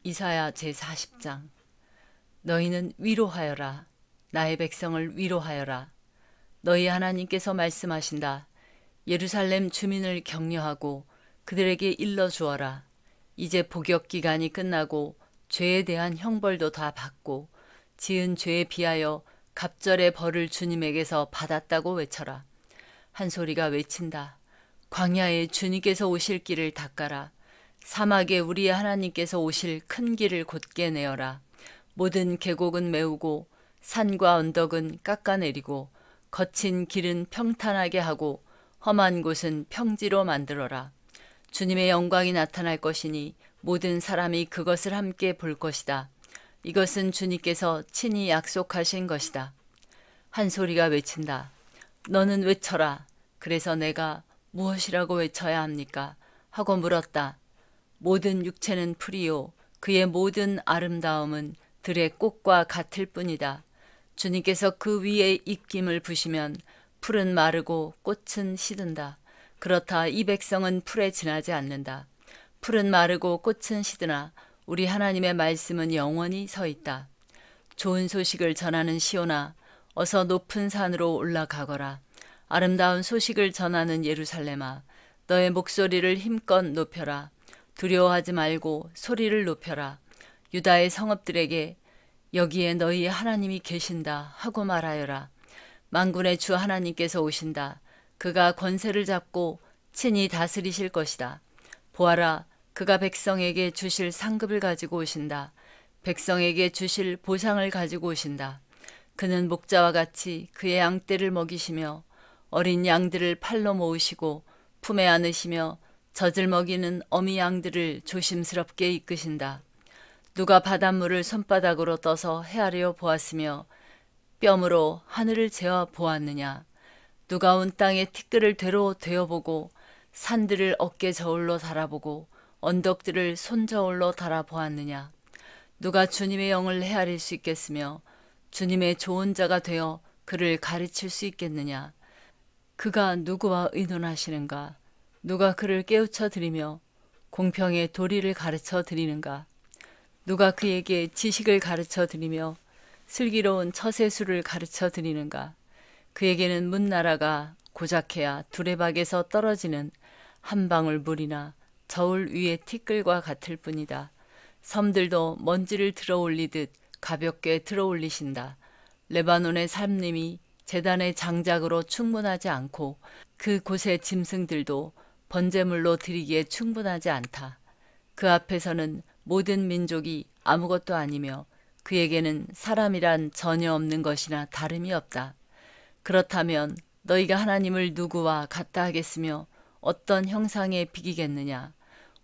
이사야 제40장. 너희는 위로하여라. 나의 백성을 위로하여라. 너희 하나님께서 말씀하신다. 예루살렘 주민을 격려하고 그들에게 일러주어라. 이제 복역 기간이 끝나고 죄에 대한 형벌도 다 받고 지은 죄에 비하여 갑절의 벌을 주님에게서 받았다고 외쳐라. 한 소리가 외친다. 광야에 주님께서 오실 길을 닦아라. 사막에 우리의 하나님께서 오실 큰 길을 곧게 내어라. 모든 계곡은 메우고 산과 언덕은 깎아내리고 거친 길은 평탄하게 하고 험한 곳은 평지로 만들어라. 주님의 영광이 나타날 것이니 모든 사람이 그것을 함께 볼 것이다. 이것은 주님께서 친히 약속하신 것이다. 한 소리가 외친다. 너는 외쳐라. 그래서 내가 무엇이라고 외쳐야 합니까? 하고 물었다. 모든 육체는 풀이요 그의 모든 아름다움은 들의 꽃과 같을 뿐이다. 주님께서 그 위에 입김을 부시면 풀은 마르고 꽃은 시든다. 그렇다 이 백성은 풀에 지나지 않는다. 풀은 마르고 꽃은 시드나 우리 하나님의 말씀은 영원히 서 있다. 좋은 소식을 전하는 시온아, 어서 높은 산으로 올라가거라. 아름다운 소식을 전하는 예루살렘아, 너의 목소리를 힘껏 높여라. 두려워하지 말고 소리를 높여라. 유다의 성읍들에게 여기에 너희 하나님이 계신다 하고 말하여라. 만군의 주 하나님께서 오신다. 그가 권세를 잡고 친히 다스리실 것이다. 보아라, 그가 백성에게 주실 상급을 가지고 오신다. 백성에게 주실 보상을 가지고 오신다. 그는 목자와 같이 그의 양떼를 먹이시며 어린 양들을 팔로 모으시고 품에 안으시며 젖을 먹이는 어미 양들을 조심스럽게 이끄신다. 누가 바닷물을 손바닥으로 떠서 헤아려 보았으며 뼘으로 하늘을 재어 보았느냐. 누가 온 땅의 티끌을 되로 되어보고 산들을 어깨 저울로 달아보고 언덕들을 손 저울로 달아보았느냐. 누가 주님의 영을 헤아릴 수 있겠으며 주님의 좋은 자가 되어 그를 가르칠 수 있겠느냐. 그가 누구와 의논하시는가. 누가 그를 깨우쳐 드리며 공평의 도리를 가르쳐 드리는가. 누가 그에게 지식을 가르쳐 드리며 슬기로운 처세술을 가르쳐 드리는가. 그에게는 문나라가 고작해야 두레박에서 떨어지는 한 방울 물이나 저울 위의 티끌과 같을 뿐이다. 섬들도 먼지를 들어올리듯 가볍게 들어올리신다. 레바논의 산림이 제단의 장작으로 충분하지 않고 그 곳의 짐승들도 번제물로 드리기에 충분하지 않다. 그 앞에서는 모든 민족이 아무것도 아니며 그에게는 사람이란 전혀 없는 것이나 다름이 없다. 그렇다면 너희가 하나님을 누구와 같다 하겠으며 어떤 형상에 비기겠느냐.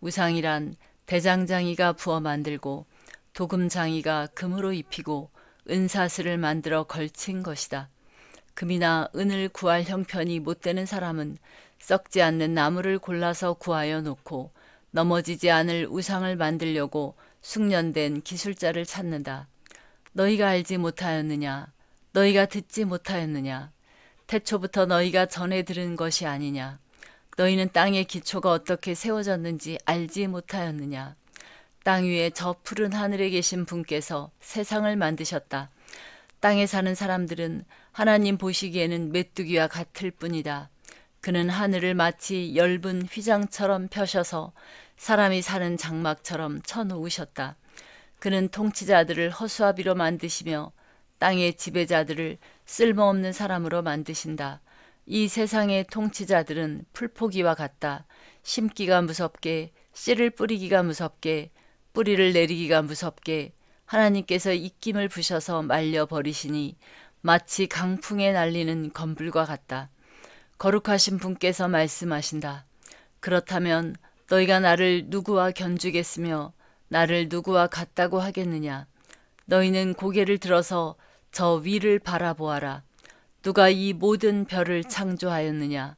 우상이란 대장장이가 부어 만들고 도금장이가 금으로 입히고 은사슬을 만들어 걸친 것이다. 금이나 은을 구할 형편이 못 되는 사람은 썩지 않는 나무를 골라서 구하여 놓고 넘어지지 않을 우상을 만들려고 숙련된 기술자를 찾는다. 너희가 알지 못하였느냐? 너희가 듣지 못하였느냐? 태초부터 너희가 전해 들은 것이 아니냐? 너희는 땅의 기초가 어떻게 세워졌는지 알지 못하였느냐? 땅 위에 저 푸른 하늘에 계신 분께서 세상을 만드셨다. 땅에 사는 사람들은 하나님 보시기에는 메뚜기와 같을 뿐이다. 그는 하늘을 마치 엷은 휘장처럼 펴셔서 사람이 사는 장막처럼 쳐놓으셨다. 그는 통치자들을 허수아비로 만드시며 땅의 지배자들을 쓸모없는 사람으로 만드신다. 이 세상의 통치자들은 풀포기와 같다. 심기가 무섭게, 씨를 뿌리기가 무섭게, 뿌리를 내리기가 무섭게 하나님께서 입김을 부셔서 말려버리시니 마치 강풍에 날리는 건불과 같다. 거룩하신 분께서 말씀하신다. 그렇다면 너희가 나를 누구와 견주겠으며 나를 누구와 같다고 하겠느냐. 너희는 고개를 들어서 저 위를 바라보아라. 누가 이 모든 별을 창조하였느냐.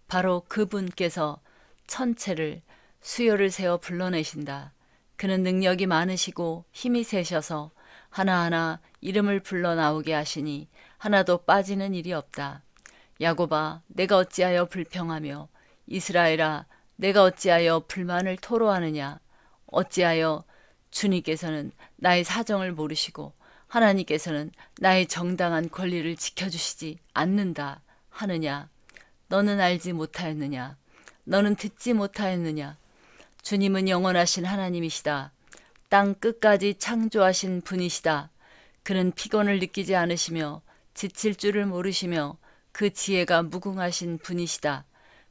바로 그분께서 천체를 수요를 세어 불러내신다. 그는 능력이 많으시고 힘이 세셔서 하나하나 이름을 불러 나오게 하시니 하나도 빠지는 일이 없다. 야곱아, 내가 어찌하여 불평하며 이스라엘아, 내가 어찌하여 불만을 토로하느냐. 어찌하여 주님께서는 나의 사정을 모르시고 하나님께서는 나의 정당한 권리를 지켜주시지 않는다 하느냐? 너는 알지 못하였느냐? 너는 듣지 못하였느냐? 주님은 영원하신 하나님이시다. 땅 끝까지 창조하신 분이시다. 그는 피곤을 느끼지 않으시며 지칠 줄을 모르시며 그 지혜가 무궁하신 분이시다.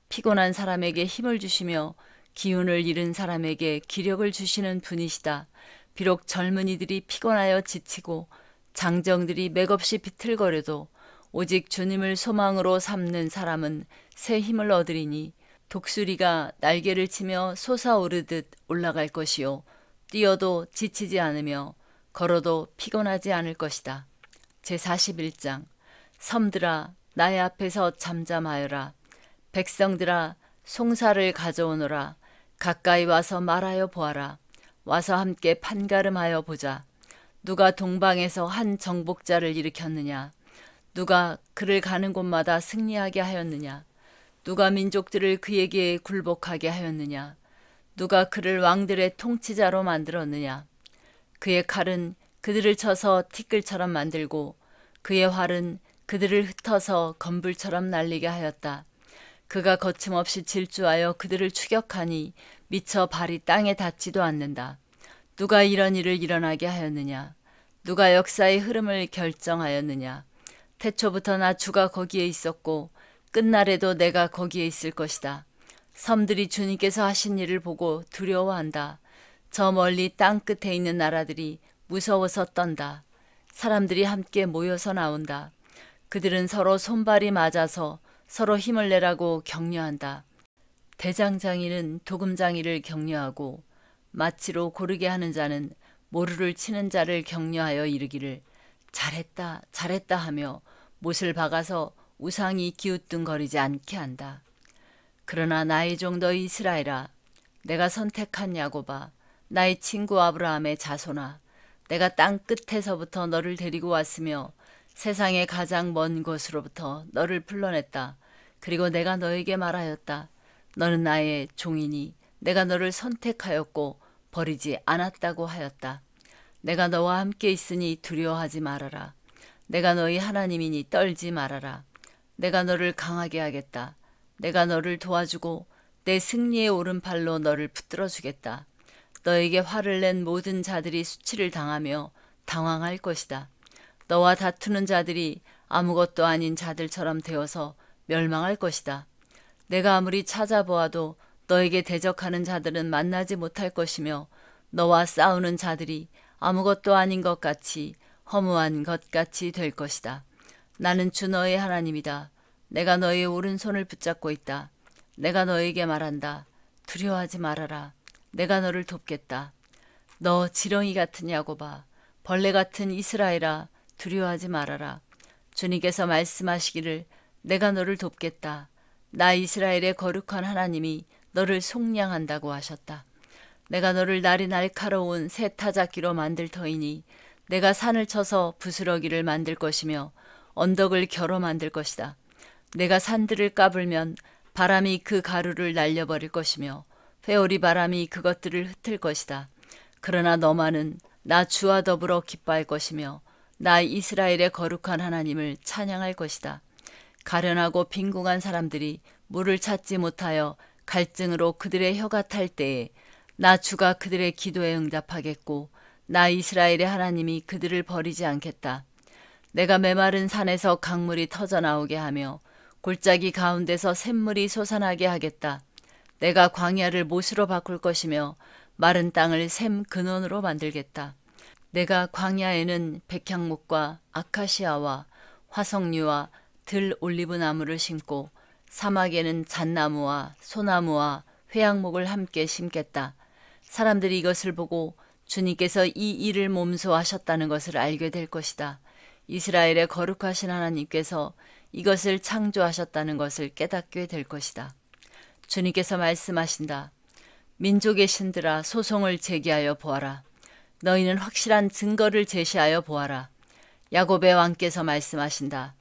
피곤한 사람에게 힘을 주시며 기운을 잃은 사람에게 기력을 주시는 분이시다. 비록 젊은이들이 피곤하여 지치고 장정들이 맥없이 비틀거려도 오직 주님을 소망으로 삼는 사람은 새 힘을 얻으리니 독수리가 날개를 치며 솟아오르듯 올라갈 것이요 뛰어도 지치지 않으며 걸어도 피곤하지 않을 것이다. 제41장 섬들아 나의 앞에서 잠잠하여라. 백성들아 송사를 가져오너라. 가까이 와서 말하여 보아라. 와서 함께 판가름하여 보자. 누가 동방에서 한 정복자를 일으켰느냐? 누가 그를 가는 곳마다 승리하게 하였느냐? 누가 민족들을 그에게 굴복하게 하였느냐? 누가 그를 왕들의 통치자로 만들었느냐? 그의 칼은 그들을 쳐서 티끌처럼 만들고 그의 활은 그들을 흩어서 건불처럼 날리게 하였다. 그가 거침없이 질주하여 그들을 추격하니 미쳐 발이 땅에 닿지도 않는다. 누가 이런 일을 일어나게 하였느냐? 누가 역사의 흐름을 결정하였느냐? 태초부터 나 주가 거기에 있었고 끝날에도 내가 거기에 있을 것이다. 섬들이 주님께서 하신 일을 보고 두려워한다. 저 멀리 땅 끝에 있는 나라들이 무서워서 떤다. 사람들이 함께 모여서 나온다. 그들은 서로 손발이 맞아서 서로 힘을 내라고 격려한다. 대장장이는 도금장이를 격려하고 마치로 고르게 하는 자는 모루를 치는 자를 격려하여 이르기를 잘했다 잘했다 하며 못을 박아서 우상이 기우뚱거리지 않게 한다. 그러나 나의 종 너희 이스라엘아, 내가 선택한 야곱아, 나의 친구 아브라함의 자손아, 내가 땅 끝에서부터 너를 데리고 왔으며 세상의 가장 먼 곳으로부터 너를 불러냈다. 그리고 내가 너에게 말하였다. 너는 나의 종이니 내가 너를 선택하였고 버리지 않았다고 하였다. 내가 너와 함께 있으니 두려워하지 말아라. 내가 너희 하나님이니 떨지 말아라. 내가 너를 강하게 하겠다. 내가 너를 도와주고 내 승리의 오른팔로 너를 붙들어 주겠다. 너에게 화를 낸 모든 자들이 수치를 당하며 당황할 것이다. 너와 다투는 자들이 아무것도 아닌 자들처럼 되어서 멸망할 것이다. 내가 아무리 찾아보아도 너에게 대적하는 자들은 만나지 못할 것이며 너와 싸우는 자들이 아무것도 아닌 것 같이 허무한 것 같이 될 것이다. 나는 주 너의 하나님이다. 내가 너의 오른손을 붙잡고 있다. 내가 너에게 말한다. 두려워하지 말아라. 내가 너를 돕겠다. 너 지렁이 같은 야곱아, 벌레 같은 이스라엘아, 두려워하지 말아라. 주님께서 말씀하시기를 내가 너를 돕겠다. 나 이스라엘의 거룩한 하나님이 너를 속량한다고 하셨다. 내가 너를 날이 날카로운 새 타작기로 만들 터이니 내가 산을 쳐서 부스러기를 만들 것이며 언덕을 겨뤄 만들 것이다. 내가 산들을 까불면 바람이 그 가루를 날려버릴 것이며 회오리 바람이 그것들을 흩을 것이다. 그러나 너만은 나 주와 더불어 기뻐할 것이며 나 이스라엘의 거룩한 하나님을 찬양할 것이다. 가련하고 빈궁한 사람들이 물을 찾지 못하여 갈증으로 그들의 혀가 탈 때에 나 주가 그들의 기도에 응답하겠고 나 이스라엘의 하나님이 그들을 버리지 않겠다. 내가 메마른 산에서 강물이 터져나오게 하며 골짜기 가운데서 샘물이 솟아나게 하겠다. 내가 광야를 못으로 바꿀 것이며 마른 땅을 샘 근원으로 만들겠다. 내가 광야에는 백향목과 아카시아와 화석류와 들 올리브나무를 심고 사막에는 잣나무와 소나무와 회양목을 함께 심겠다. 사람들이 이것을 보고 주님께서 이 일을 몸소 하셨다는 것을 알게 될 것이다. 이스라엘의 거룩하신 하나님께서 이것을 창조하셨다는 것을 깨닫게 될 것이다. 주님께서 말씀하신다. 민족의 신들아 소송을 제기하여 보아라. 너희는 확실한 증거를 제시하여 보아라. 야곱의 왕께서 말씀하신다.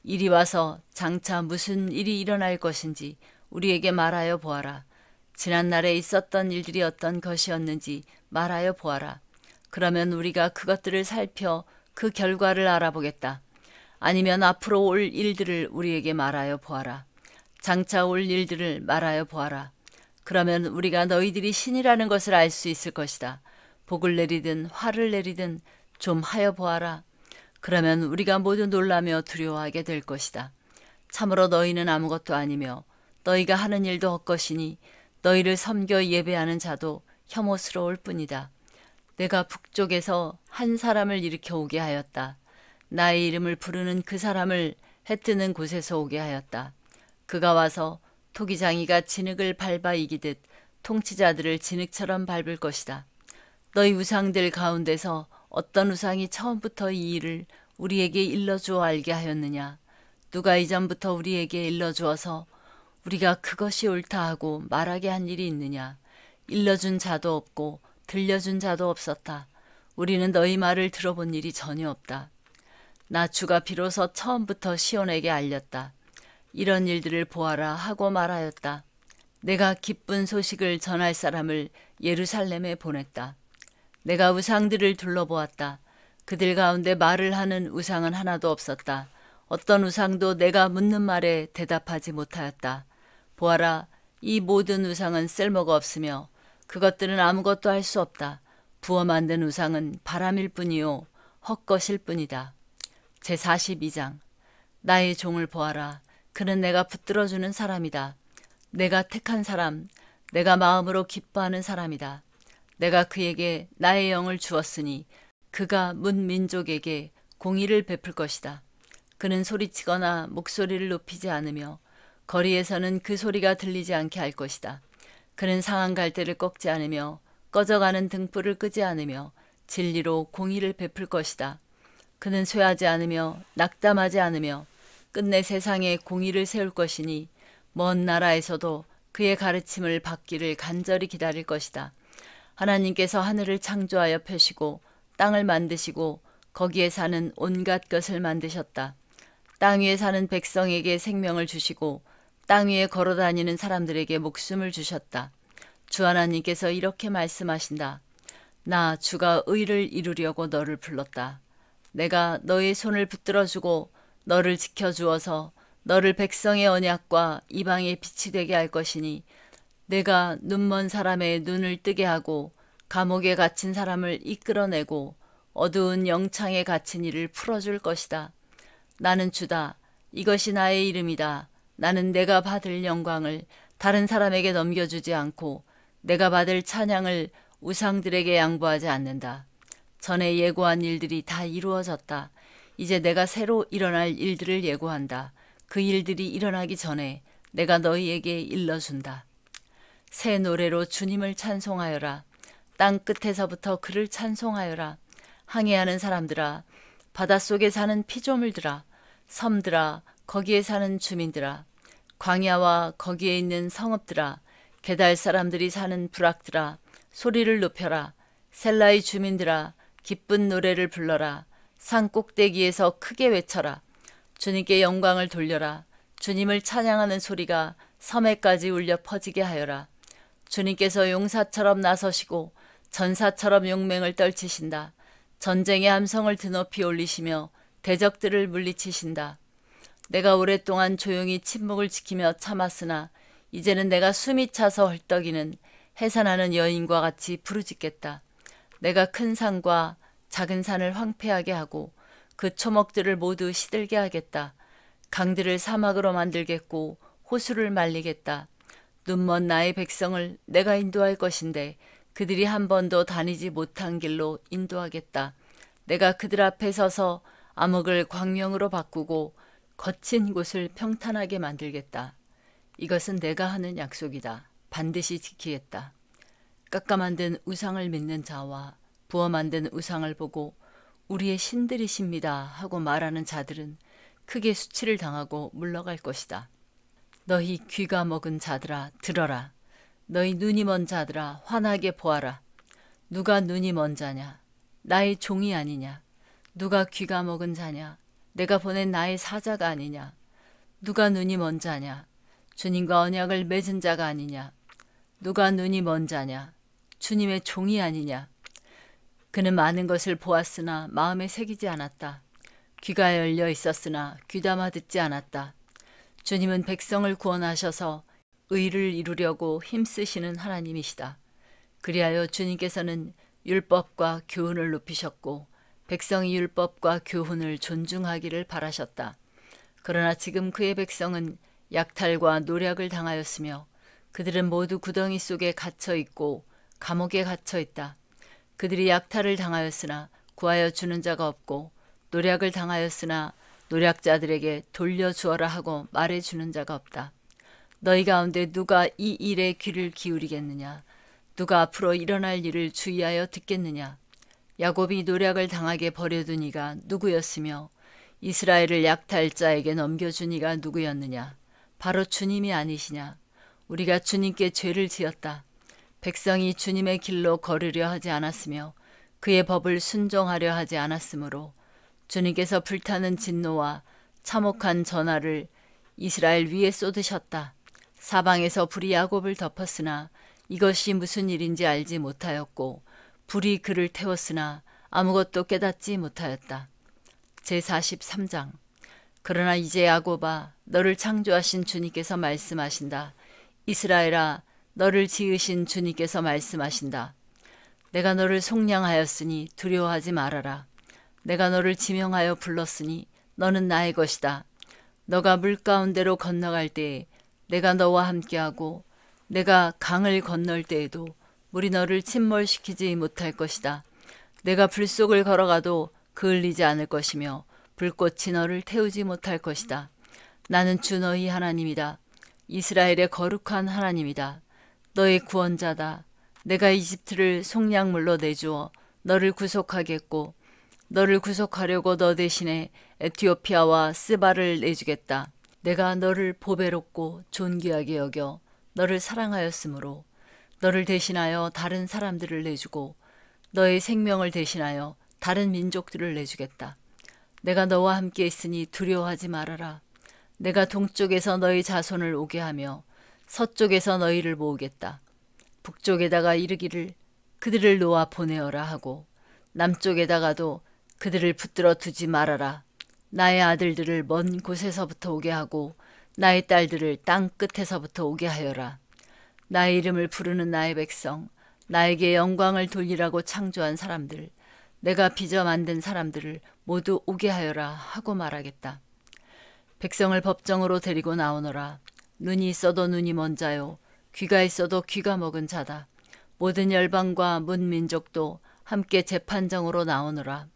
이리 와서 장차 무슨 일이 일어날 것인지 우리에게 말하여 보아라. 지난날에 있었던 일들이 어떤 것이었는지 말하여 보아라. 그러면 우리가 그것들을 살펴 그 결과를 알아보겠다. 아니면 앞으로 올 일들을 우리에게 말하여 보아라. 장차 올 일들을 말하여 보아라. 그러면 우리가 너희들이 신이라는 것을 알 수 있을 것이다. 복을 내리든 화를 내리든 좀 하여 보아라. 그러면 우리가 모두 놀라며 두려워하게 될 것이다. 참으로 너희는 아무것도 아니며 너희가 하는 일도 헛것이니 너희를 섬겨 예배하는 자도 혐오스러울 뿐이다. 내가 북쪽에서 한 사람을 일으켜 오게 하였다. 나의 이름을 부르는 그 사람을 해 뜨는 곳에서 오게 하였다. 그가 와서 토기장이가 진흙을 밟아 이기듯 통치자들을 진흙처럼 밟을 것이다. 너희 우상들 가운데서 어떤 우상이 처음부터 이 일을 우리에게 일러주어 알게 하였느냐? 누가 이전부터 우리에게 일러주어서 우리가 그것이 옳다 하고 말하게 한 일이 있느냐? 일러준 자도 없고 들려준 자도 없었다. 우리는 너희 말을 들어본 일이 전혀 없다. 나 주가 비로소 처음부터 시온에게 알렸다. 이런 일들을 보아라 하고 말하였다. 내가 기쁜 소식을 전할 사람을 예루살렘에 보냈다. 내가 우상들을 둘러보았다. 그들 가운데 말을 하는 우상은 하나도 없었다. 어떤 우상도 내가 묻는 말에 대답하지 못하였다. 보아라, 이 모든 우상은 쓸모가 없으며 그것들은 아무것도 할 수 없다. 부어 만든 우상은 바람일 뿐이요 헛것일 뿐이다. 제42장. 나의 종을 보아라. 그는 내가 붙들어주는 사람이다. 내가 택한 사람, 내가 마음으로 기뻐하는 사람이다. 내가 그에게 나의 영을 주었으니 그가 문 민족에게 공의를 베풀 것이다. 그는 소리치거나 목소리를 높이지 않으며 거리에서는 그 소리가 들리지 않게 할 것이다. 그는 상한 갈대를 꺾지 않으며 꺼져가는 등불을 끄지 않으며 진리로 공의를 베풀 것이다. 그는 쇠하지 않으며 낙담하지 않으며 끝내 세상에 공의를 세울 것이니 먼 나라에서도 그의 가르침을 받기를 간절히 기다릴 것이다. 하나님께서 하늘을 창조하여 펴시고 땅을 만드시고 거기에 사는 온갖 것을 만드셨다. 땅 위에 사는 백성에게 생명을 주시고 땅 위에 걸어다니는 사람들에게 목숨을 주셨다. 주 하나님께서 이렇게 말씀하신다. 나 주가 의를 이루려고 너를 불렀다. 내가 너의 손을 붙들어주고 너를 지켜주어서 너를 백성의 언약과 이방의 빛이 되게 할 것이니 내가 눈먼 사람의 눈을 뜨게 하고 감옥에 갇힌 사람을 이끌어내고 어두운 영창에 갇힌 이를 풀어줄 것이다. 나는 주다. 이것이 나의 이름이다. 나는 내가 받을 영광을 다른 사람에게 넘겨주지 않고 내가 받을 찬양을 우상들에게 양보하지 않는다. 전에 예고한 일들이 다 이루어졌다. 이제 내가 새로 일어날 일들을 예고한다. 그 일들이 일어나기 전에 내가 너희에게 일러준다. 새 노래로 주님을 찬송하여라. 땅 끝에서부터 그를 찬송하여라. 항해하는 사람들아, 바닷속에 사는 피조물들아, 섬들아, 거기에 사는 주민들아, 광야와 거기에 있는 성읍들아, 게달 사람들이 사는 부락들아, 소리를 높여라. 셀라의 주민들아, 기쁜 노래를 불러라. 산 꼭대기에서 크게 외쳐라. 주님께 영광을 돌려라. 주님을 찬양하는 소리가 섬에까지 울려 퍼지게 하여라. 주님께서 용사처럼 나서시고 전사처럼 용맹을 떨치신다. 전쟁의 함성을 드높이 올리시며 대적들을 물리치신다. 내가 오랫동안 조용히 침묵을 지키며 참았으나 이제는 내가 숨이 차서 헐떡이는 해산하는 여인과 같이 부르짖겠다. 내가 큰 산과 작은 산을 황폐하게 하고 그 초목들을 모두 시들게 하겠다. 강들을 사막으로 만들겠고 호수를 말리겠다. 눈먼 나의 백성을 내가 인도할 것인데 그들이 한 번도 다니지 못한 길로 인도하겠다. 내가 그들 앞에 서서 암흑을 광명으로 바꾸고 거친 곳을 평탄하게 만들겠다. 이것은 내가 하는 약속이다. 반드시 지키겠다. 깎아 만든 우상을 믿는 자와 부어 만든 우상을 보고 우리의 신들이십니다 하고 말하는 자들은 크게 수치를 당하고 물러갈 것이다. 너희 귀가 먹은 자들아 들어라. 너희 눈이 먼 자들아 환하게 보아라. 누가 눈이 먼 자냐? 나의 종이 아니냐? 누가 귀가 먹은 자냐? 내가 보낸 나의 사자가 아니냐? 누가 눈이 먼 자냐? 주님과 언약을 맺은 자가 아니냐? 누가 눈이 먼 자냐? 주님의 종이 아니냐? 그는 많은 것을 보았으나 마음에 새기지 않았다. 귀가 열려 있었으나 귀담아 듣지 않았다. 주님은 백성을 구원하셔서 의를 이루려고 힘쓰시는 하나님이시다. 그리하여 주님께서는 율법과 교훈을 높이셨고 백성이 율법과 교훈을 존중하기를 바라셨다. 그러나 지금 그의 백성은 약탈과 노략을 당하였으며 그들은 모두 구덩이 속에 갇혀 있고 감옥에 갇혀 있다. 그들이 약탈을 당하였으나 구하여 주는 자가 없고 노략을 당하였으나 노략자들에게 돌려주어라 하고 말해주는 자가 없다. 너희 가운데 누가 이 일에 귀를 기울이겠느냐? 누가 앞으로 일어날 일을 주의하여 듣겠느냐? 야곱이 노략을 당하게 버려둔 이가 누구였으며 이스라엘을 약탈자에게 넘겨준 이가 누구였느냐? 바로 주님이 아니시냐? 우리가 주님께 죄를 지었다. 백성이 주님의 길로 걸으려 하지 않았으며 그의 법을 순종하려 하지 않았으므로 주님께서 불타는 진노와 참혹한 전하를 이스라엘 위에 쏟으셨다. 사방에서 불이 야곱을 덮었으나 이것이 무슨 일인지 알지 못하였고 불이 그를 태웠으나 아무것도 깨닫지 못하였다. 제43장. 그러나 이제 야곱아, 너를 창조하신 주님께서 말씀하신다. 이스라엘아, 너를 지으신 주님께서 말씀하신다. 내가 너를 속량하였으니 두려워하지 말아라. 내가 너를 지명하여 불렀으니 너는 나의 것이다. 너가 물 가운데로 건너갈 때에 내가 너와 함께하고 내가 강을 건널 때에도 물이 너를 침몰시키지 못할 것이다. 내가 불 속을 걸어가도 그을리지 않을 것이며 불꽃이 너를 태우지 못할 것이다. 나는 주 너희 하나님이다. 이스라엘의 거룩한 하나님이다. 너의 구원자다. 내가 이집트를 속량물로 내주어 너를 구속하겠고 너를 구속하려고 너 대신에 에티오피아와 스바를 내주겠다. 내가 너를 보배롭고 존귀하게 여겨 너를 사랑하였으므로 너를 대신하여 다른 사람들을 내주고 너의 생명을 대신하여 다른 민족들을 내주겠다. 내가 너와 함께 있으니 두려워하지 말아라. 내가 동쪽에서 너희 자손을 오게 하며 서쪽에서 너희를 모으겠다. 북쪽에다가 이르기를 그들을 놓아 보내어라 하고 남쪽에다가도 그들을 붙들어 두지 말아라. 나의 아들들을 먼 곳에서부터 오게 하고 나의 딸들을 땅 끝에서부터 오게 하여라. 나의 이름을 부르는 나의 백성, 나에게 영광을 돌리라고 창조한 사람들, 내가 빚어 만든 사람들을 모두 오게 하여라 하고 말하겠다. 백성을 법정으로 데리고 나오너라. 눈이 있어도 눈이 먼 자요, 귀가 있어도 귀가 먹은 자다. 모든 열방과 문민족도 함께 재판정으로 나오너라.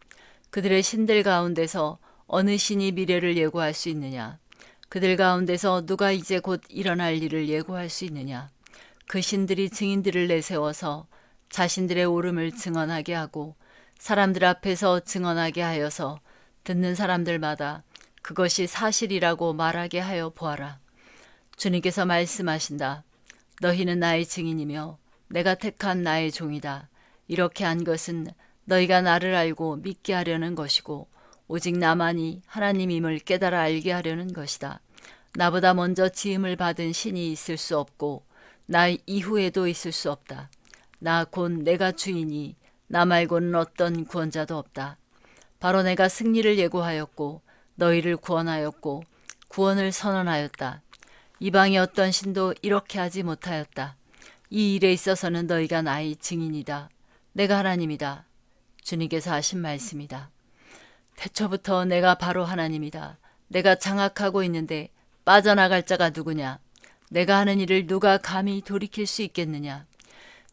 그들의 신들 가운데서 어느 신이 미래를 예고할 수 있느냐? 그들 가운데서 누가 이제 곧 일어날 일을 예고할 수 있느냐? 그 신들이 증인들을 내세워서 자신들의 옳음을 증언하게 하고 사람들 앞에서 증언하게 하여서 듣는 사람들마다 그것이 사실이라고 말하게 하여 보아라. 주님께서 말씀하신다. 너희는 나의 증인이며 내가 택한 나의 종이다. 이렇게 한 것은 너희가 나를 알고 믿게 하려는 것이고 오직 나만이 하나님임을 깨달아 알게 하려는 것이다. 나보다 먼저 지음을 받은 신이 있을 수 없고 나 이후에도 있을 수 없다. 나 곧 내가 주이니 나 말고는 어떤 구원자도 없다. 바로 내가 승리를 예고하였고 너희를 구원하였고 구원을 선언하였다. 이방의 어떤 신도 이렇게 하지 못하였다. 이 일에 있어서는 너희가 나의 증인이다. 내가 하나님이다. 주님께서 하신 말씀이다. 태초부터 내가 바로 하나님이다. 내가 장악하고 있는데 빠져나갈 자가 누구냐? 내가 하는 일을 누가 감히 돌이킬 수 있겠느냐?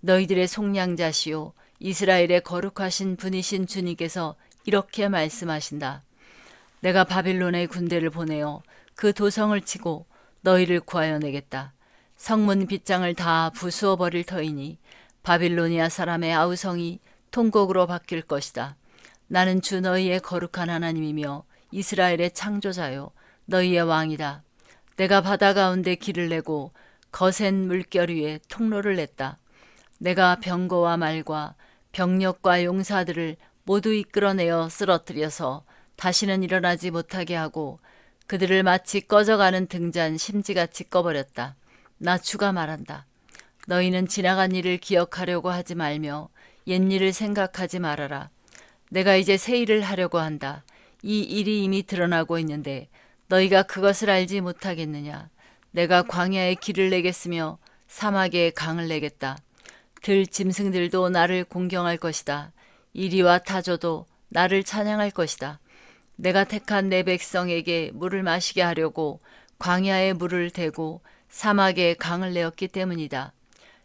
너희들의 속량자시오 이스라엘의 거룩하신 분이신 주님께서 이렇게 말씀하신다. 내가 바빌론의 군대를 보내어 그 도성을 치고 너희를 구하여 내겠다. 성문 빗장을 다 부수어 버릴 터이니 바빌로니아 사람의 아우성이 통곡으로 바뀔 것이다. 나는 주 너희의 거룩한 하나님이며 이스라엘의 창조자요 너희의 왕이다. 내가 바다 가운데 길을 내고 거센 물결 위에 통로를 냈다. 내가 병거와 말과 병력과 용사들을 모두 이끌어내어 쓰러뜨려서 다시는 일어나지 못하게 하고 그들을 마치 꺼져가는 등잔 심지같이 꺼버렸다. 나 주가 말한다. 너희는 지나간 일을 기억하려고 하지 말며 옛일을 생각하지 말아라. 내가 이제 새 일을 하려고 한다. 이 일이 이미 드러나고 있는데 너희가 그것을 알지 못하겠느냐. 내가 광야에 길을 내겠으며 사막에 강을 내겠다. 들 짐승들도 나를 공경할 것이다. 이리와 타조도 나를 찬양할 것이다. 내가 택한 내 백성에게 물을 마시게 하려고 광야에 물을 대고 사막에 강을 내었기 때문이다.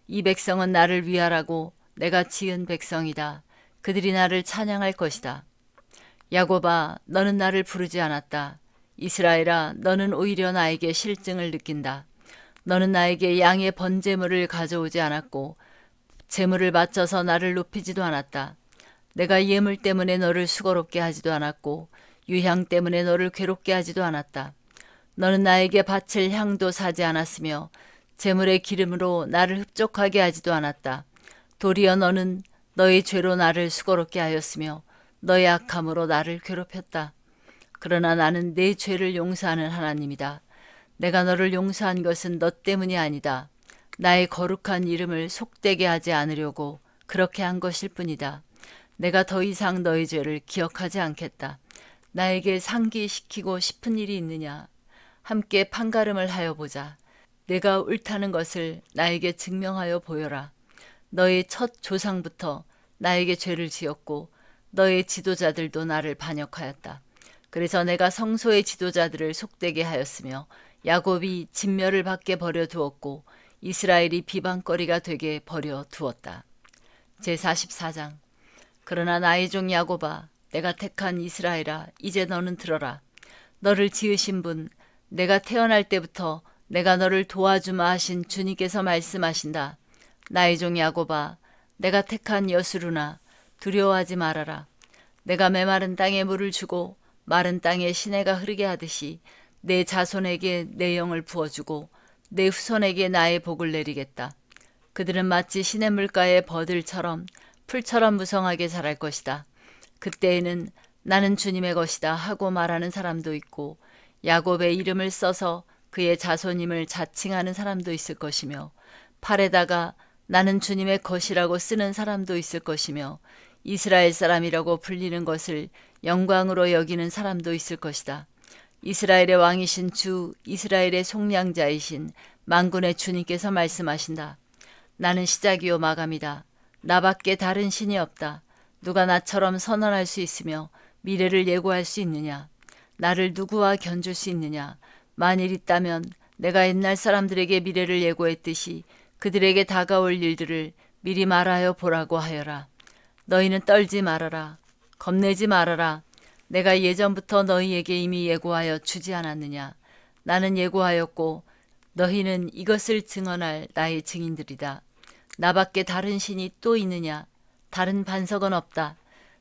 이 백성은 나를 위하라고 내가 지은 백성이다. 그들이 나를 찬양할 것이다. 야곱아, 너는 나를 부르지 않았다. 이스라엘아, 너는 오히려 나에게 실증을 느낀다. 너는 나에게 양의 번제물을 가져오지 않았고 제물을 바쳐서 나를 높이지도 않았다. 내가 예물 때문에 너를 수고롭게 하지도 않았고 유향 때문에 너를 괴롭게 하지도 않았다. 너는 나에게 바칠 향도 사지 않았으며 제물의 기름으로 나를 흡족하게 하지도 않았다. 도리어 너는 너의 죄로 나를 수고롭게 하였으며 너의 악함으로 나를 괴롭혔다. 그러나 나는 내 죄를 용서하는 하나님이다. 내가 너를 용서한 것은 너 때문이 아니다. 나의 거룩한 이름을 속되게 하지 않으려고 그렇게 한 것일 뿐이다. 내가 더 이상 너의 죄를 기억하지 않겠다. 나에게 상기시키고 싶은 일이 있느냐? 함께 판가름을 하여 보자. 내가 옳다는 것을 나에게 증명하여 보여라. 너의 첫 조상부터 나에게 죄를 지었고 너의 지도자들도 나를 반역하였다. 그래서 내가 성소의 지도자들을 속되게 하였으며 야곱이 진멸을 받게 버려두었고 이스라엘이 비방거리가 되게 버려두었다. 제44장. 그러나 나의 종 야곱아, 내가 택한 이스라엘아, 이제 너는 들어라. 너를 지으신 분, 내가 태어날 때부터 내가 너를 도와주마 하신 주님께서 말씀하신다. 나의 종 야곱아, 내가 택한 여수루나 두려워하지 말아라. 내가 메마른 땅에 물을 주고 마른 땅에 시내가 흐르게 하듯이 내 자손에게 내 영을 부어주고 내 후손에게 나의 복을 내리겠다. 그들은 마치 시냇물가의 버들처럼 풀처럼 무성하게 자랄 것이다. 그때에는 나는 주님의 것이다 하고 말하는 사람도 있고 야곱의 이름을 써서 그의 자손임을 자칭하는 사람도 있을 것이며 팔에다가 나는 주님의 것이라고 쓰는 사람도 있을 것이며 이스라엘 사람이라고 불리는 것을 영광으로 여기는 사람도 있을 것이다. 이스라엘의 왕이신 주, 이스라엘의 속량자이신 만군의 주님께서 말씀하신다. 나는 시작이요 마감이다. 나밖에 다른 신이 없다. 누가 나처럼 선언할 수 있으며 미래를 예고할 수 있느냐? 나를 누구와 견줄 수 있느냐? 만일 있다면 내가 옛날 사람들에게 미래를 예고했듯이 그들에게 다가올 일들을 미리 말하여 보라고 하여라. 너희는 떨지 말아라. 겁내지 말아라. 내가 예전부터 너희에게 이미 예고하여 주지 않았느냐? 나는 예고하였고 너희는 이것을 증언할 나의 증인들이다. 나밖에 다른 신이 또 있느냐? 다른 반석은 없다.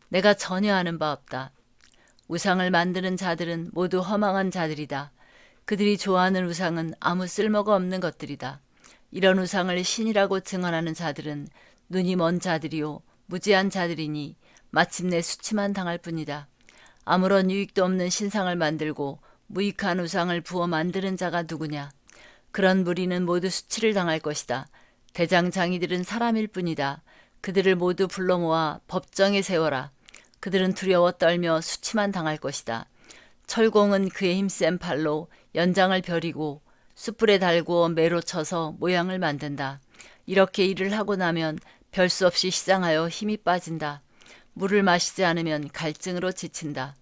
내가 전혀 아는 바 없다. 우상을 만드는 자들은 모두 허망한 자들이다. 그들이 좋아하는 우상은 아무 쓸모가 없는 것들이다. 이런 우상을 신이라고 증언하는 자들은 눈이 먼 자들이요 무지한 자들이니 마침내 수치만 당할 뿐이다. 아무런 유익도 없는 신상을 만들고 무익한 우상을 부어 만드는 자가 누구냐? 그런 무리는 모두 수치를 당할 것이다. 대장장이들은 사람일 뿐이다. 그들을 모두 불러 모아 법정에 세워라. 그들은 두려워 떨며 수치만 당할 것이다. 철공은 그의 힘센 팔로 연장을 벼리고 숯불에 달구어 매로 쳐서 모양을 만든다. 이렇게 일을 하고 나면 별 수 없이 시장하여 힘이 빠진다. 물을 마시지 않으면 갈증으로 지친다.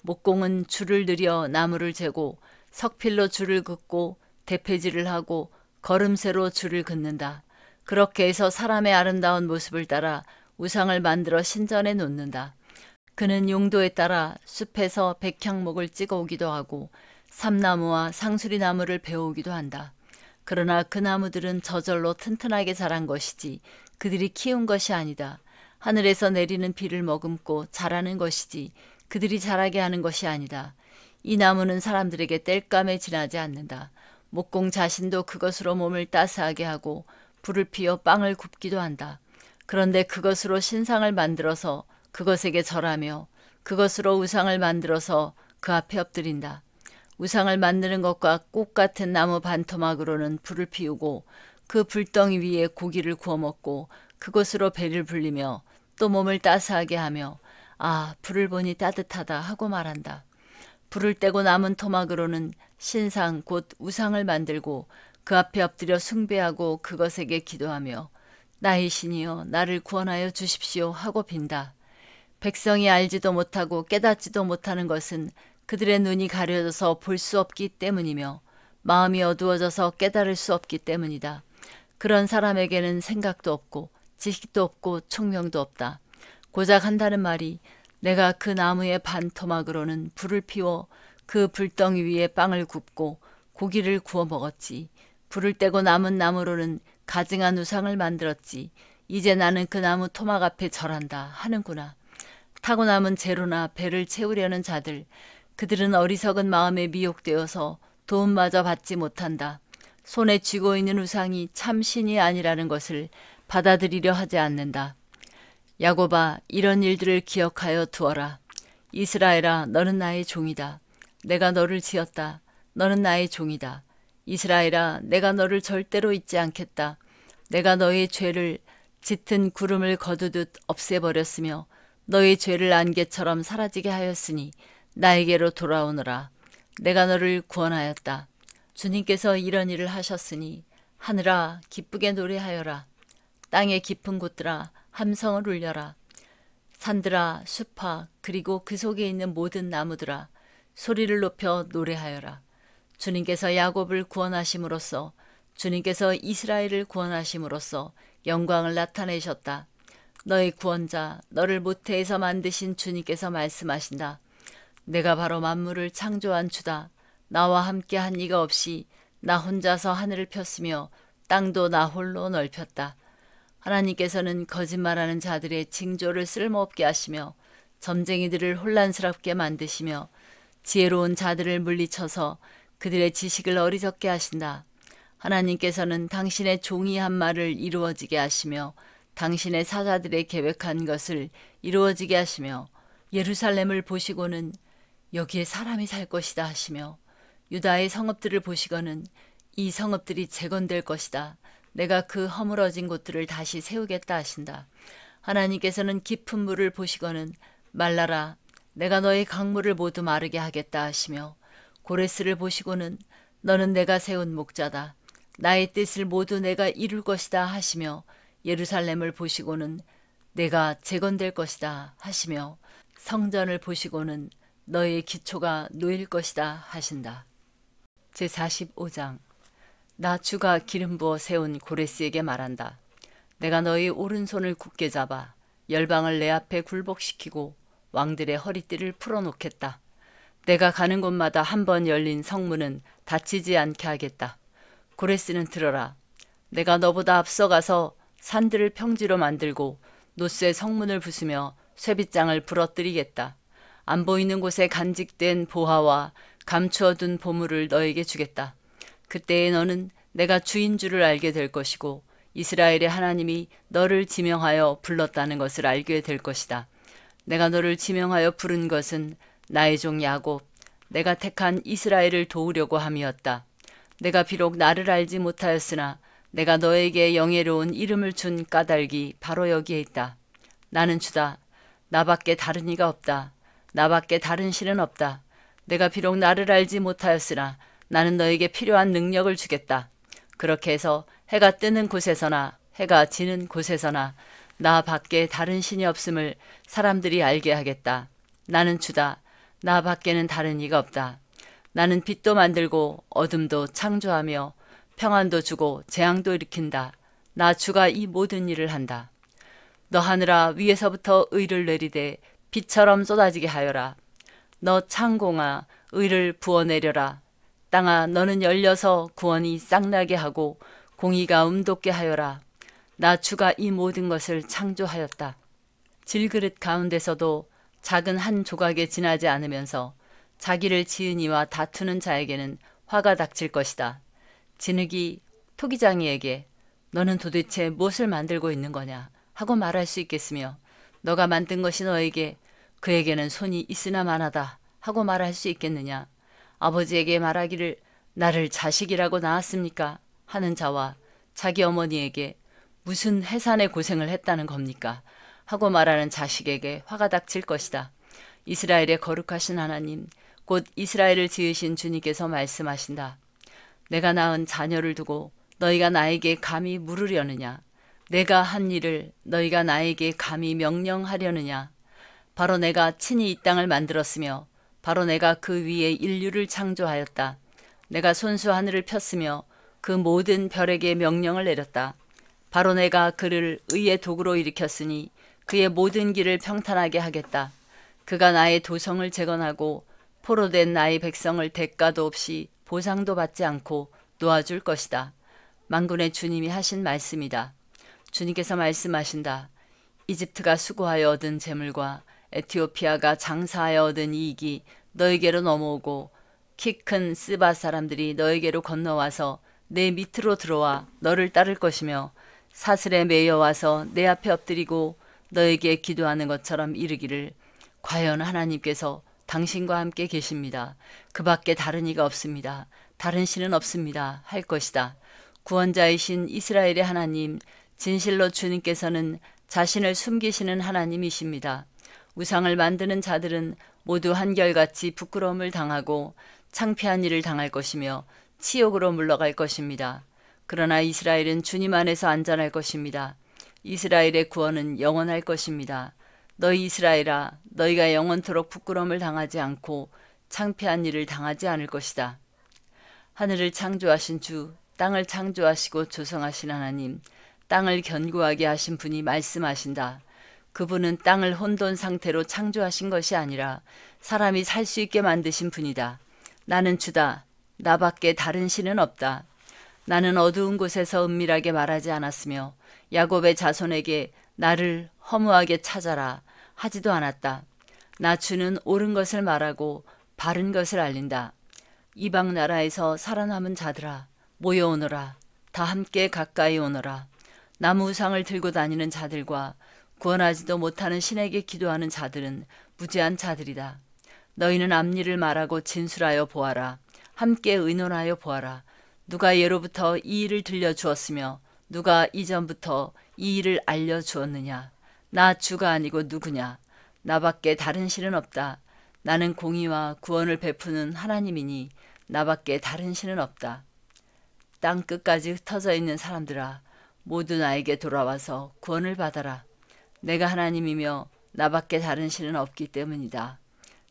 목공은 줄을 늘여 나무를 재고 석필로 줄을 긋고 대패질을 하고 걸음새로 줄을 긋는다. 그렇게 해서 사람의 아름다운 모습을 따라 우상을 만들어 신전에 놓는다. 그는 용도에 따라 숲에서 백향목을 찍어오기도 하고 삼나무와 상수리나무를 베어오기도 한다. 그러나 그 나무들은 저절로 튼튼하게 자란 것이지 그들이 키운 것이 아니다. 하늘에서 내리는 비를 머금고 자라는 것이지 그들이 자라게 하는 것이 아니다. 이 나무는 사람들에게 땔감에 지나지 않는다. 목공 자신도 그것으로 몸을 따스하게 하고 불을 피워 빵을 굽기도 한다. 그런데 그것으로 신상을 만들어서 그것에게 절하며 그것으로 우상을 만들어서 그 앞에 엎드린다. 우상을 만드는 것과 꽃 같은 나무 반토막으로는 불을 피우고 그 불덩이 위에 고기를 구워 먹고 그곳으로 배를 불리며 또 몸을 따스하게 하며 아, 불을 보니 따뜻하다 하고 말한다. 불을 떼고 남은 토막으로는 신상 곧 우상을 만들고 그 앞에 엎드려 숭배하고 그것에게 기도하며 나의 신이여 나를 구원하여 주십시오 하고 빈다. 백성이 알지도 못하고 깨닫지도 못하는 것은 그들의 눈이 가려져서 볼 수 없기 때문이며 마음이 어두워져서 깨달을 수 없기 때문이다. 그런 사람에게는 생각도 없고 지식도 없고 총명도 없다. 고작 한다는 말이 내가 그 나무의 반토막으로는 불을 피워 그 불덩이 위에 빵을 굽고 고기를 구워 먹었지. 불을 떼고 남은 나무로는 가증한 우상을 만들었지. 이제 나는 그 나무 토막 앞에 절한다 하는구나. 타고 남은 재로나 배를 채우려는 자들, 그들은 어리석은 마음에 미혹되어서 도움마저 받지 못한다. 손에 쥐고 있는 우상이 참 신이 아니라는 것을 받아들이려 하지 않는다. 야곱아, 이런 일들을 기억하여 두어라. 이스라엘아, 너는 나의 종이다. 내가 너를 지었다. 너는 나의 종이다. 이스라엘아, 내가 너를 절대로 잊지 않겠다. 내가 너의 죄를 짙은 구름을 거두듯 없애버렸으며 너의 죄를 안개처럼 사라지게 하였으니 나에게로 돌아오너라. 내가 너를 구원하였다. 주님께서 이런 일을 하셨으니 하늘아 기쁘게 노래하여라. 땅의 깊은 곳들아 함성을 울려라. 산들아 숲아 그리고 그 속에 있는 모든 나무들아 소리를 높여 노래하여라. 주님께서 야곱을 구원하심으로써 주님께서 이스라엘을 구원하심으로써 영광을 나타내셨다. 너의 구원자 너를 모태에서 만드신 주님께서 말씀하신다. 내가 바로 만물을 창조한 주다. 나와 함께 한 이가 없이 나 혼자서 하늘을 폈으며 땅도 나 홀로 넓혔다. 하나님께서는 거짓말하는 자들의 징조를 쓸모없게 하시며 점쟁이들을 혼란스럽게 만드시며 지혜로운 자들을 물리쳐서 그들의 지식을 어리석게 하신다. 하나님께서는 당신의 종이 한 말을 이루어지게 하시며 당신의 사자들의 계획한 것을 이루어지게 하시며 예루살렘을 보시고는 여기에 사람이 살 것이다 하시며 유다의 성읍들을 보시고는 이 성읍들이 재건될 것이다. 내가 그 허물어진 곳들을 다시 세우겠다 하신다. 하나님께서는 깊은 물을 보시고는 말라라. 내가 너의 강물을 모두 마르게 하겠다 하시며 고레스를 보시고는 너는 내가 세운 목자다. 나의 뜻을 모두 내가 이룰 것이다 하시며 예루살렘을 보시고는 내가 재건될 것이다 하시며 성전을 보시고는 너의 기초가 놓일 것이다 하신다. 제45장 나 주가 기름 부어 세운 고레스에게 말한다. 내가 너의 오른손을 굳게 잡아 열방을 내 앞에 굴복시키고 왕들의 허리띠를 풀어놓겠다. 내가 가는 곳마다 한 번 열린 성문은 닫히지 않게 하겠다. 고레스는 들어라. 내가 너보다 앞서가서 산들을 평지로 만들고 노스의 성문을 부수며 쇠빗장을 부러뜨리겠다. 안 보이는 곳에 간직된 보화와 감추어둔 보물을 너에게 주겠다. 그때에 너는 내가 주인 줄을 알게 될 것이고 이스라엘의 하나님이 너를 지명하여 불렀다는 것을 알게 될 것이다. 내가 너를 지명하여 부른 것은 나의 종 야곱, 내가 택한 이스라엘을 도우려고 함이었다. 내가 비록 나를 알지 못하였으나 내가 너에게 영예로운 이름을 준 까닭이 바로 여기에 있다. 나는 주다. 나밖에 다른 이가 없다. 나밖에 다른 신은 없다. 내가 비록 나를 알지 못하였으나 나는 너에게 필요한 능력을 주겠다. 그렇게 해서 해가 뜨는 곳에서나 해가 지는 곳에서나 나 밖에 다른 신이 없음을 사람들이 알게 하겠다. 나는 주다. 나 밖에는 다른 이가 없다. 나는 빛도 만들고 어둠도 창조하며 평안도 주고 재앙도 일으킨다. 나 주가 이 모든 일을 한다. 너 하늘아 위에서부터 의를 내리되 빛처럼 쏟아지게 하여라. 너 창공아 의를 부어내려라. 땅아 너는 열려서 구원이 싹나게 하고 공의가 음돋게 하여라. 나 주가 이 모든 것을 창조하였다. 질그릇 가운데서도 작은 한 조각에 지나지 않으면서 자기를 지은 이와 다투는 자에게는 화가 닥칠 것이다. 진흙이 토기장이에게 너는 도대체 무엇을 만들고 있는 거냐 하고 말할 수 있겠으며 너가 만든 것이 너에게 그에게는 손이 있으나 마나다 하고 말할 수 있겠느냐. 아버지에게 말하기를 나를 자식이라고 낳았습니까 하는 자와 자기 어머니에게 무슨 해산의 고생을 했다는 겁니까? 하고 말하는 자식에게 화가 닥칠 것이다. 이스라엘의 거룩하신 하나님, 곧 이스라엘을 지으신 주님께서 말씀하신다. 내가 낳은 자녀를 두고 너희가 나에게 감히 물으려느냐? 내가 한 일을 너희가 나에게 감히 명령하려느냐? 바로 내가 친히 이 땅을 만들었으며 바로 내가 그 위에 인류를 창조하였다. 내가 손수 하늘을 폈으며 그 모든 별에게 명령을 내렸다. 바로 내가 그를 의의 도구로 일으켰으니 그의 모든 길을 평탄하게 하겠다. 그가 나의 도성을 재건하고 포로된 나의 백성을 대가도 없이 보상도 받지 않고 놓아줄 것이다. 만군의 주님이 하신 말씀이다. 주님께서 말씀하신다. 이집트가 수고하여 얻은 재물과 에티오피아가 장사하여 얻은 이익이 너에게로 넘어오고 키 큰 스바 사람들이 너에게로 건너와서 내 밑으로 들어와 너를 따를 것이며 사슬에 매여 와서 내 앞에 엎드리고 너에게 기도하는 것처럼 이르기를 과연 하나님께서 당신과 함께 계십니다. 그 밖에 다른 이가 없습니다. 다른 신은 없습니다. 할 것이다. 구원자이신 이스라엘의 하나님, 진실로 주님께서는 자신을 숨기시는 하나님이십니다. 우상을 만드는 자들은 모두 한결같이 부끄러움을 당하고 창피한 일을 당할 것이며 치욕으로 물러갈 것입니다. 그러나 이스라엘은 주님 안에서 안전할 것입니다. 이스라엘의 구원은 영원할 것입니다. 너희 이스라엘아, 너희가 영원토록 부끄러움을 당하지 않고 창피한 일을 당하지 않을 것이다. 하늘을 창조하신 주, 땅을 창조하시고 조성하신 하나님, 땅을 견고하게 하신 분이 말씀하신다. 그분은 땅을 혼돈 상태로 창조하신 것이 아니라 사람이 살 수 있게 만드신 분이다. 나는 주다. 나밖에 다른 신은 없다. 나는 어두운 곳에서 은밀하게 말하지 않았으며 야곱의 자손에게 나를 허무하게 찾아라 하지도 않았다. 나 주는 옳은 것을 말하고 바른 것을 알린다. 이방 나라에서 살아남은 자들아 모여오너라. 다 함께 가까이 오너라. 나무 우상을 들고 다니는 자들과 구원하지도 못하는 신에게 기도하는 자들은 무지한 자들이다. 너희는 앞일을 말하고 진술하여 보아라. 함께 의논하여 보아라. 누가 예로부터 이 일을 들려주었으며 누가 이전부터 이 일을 알려주었느냐. 나 주가 아니고 누구냐. 나밖에 다른 신은 없다. 나는 공의와 구원을 베푸는 하나님이니 나밖에 다른 신은 없다. 땅 끝까지 흩어져 있는 사람들아 모두 나에게 돌아와서 구원을 받아라. 내가 하나님이며 나밖에 다른 신은 없기 때문이다.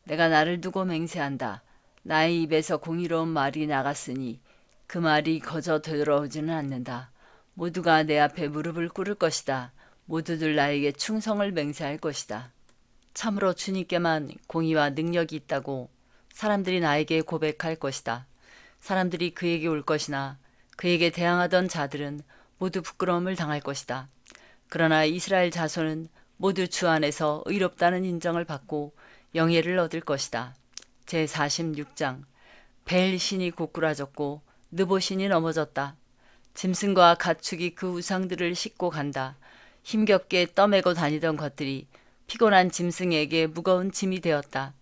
내가 나를 두고 맹세한다. 나의 입에서 공의로운 말이 나갔으니 그 말이 거저 되돌아오지는 않는다. 모두가 내 앞에 무릎을 꿇을 것이다. 모두들 나에게 충성을 맹세할 것이다. 참으로 주님께만 공의와 능력이 있다고 사람들이 나에게 고백할 것이다. 사람들이 그에게 올 것이나 그에게 대항하던 자들은 모두 부끄러움을 당할 것이다. 그러나 이스라엘 자손은 모두 주 안에서 의롭다는 인정을 받고 영예를 얻을 것이다. 제46장 벨 신이 고꾸라졌고 느보 신이 넘어졌다. 짐승과 가축이 그 우상들을 싣고 간다. 힘겹게 떠매고 다니던 것들이 피곤한 짐승에게 무거운 짐이 되었다.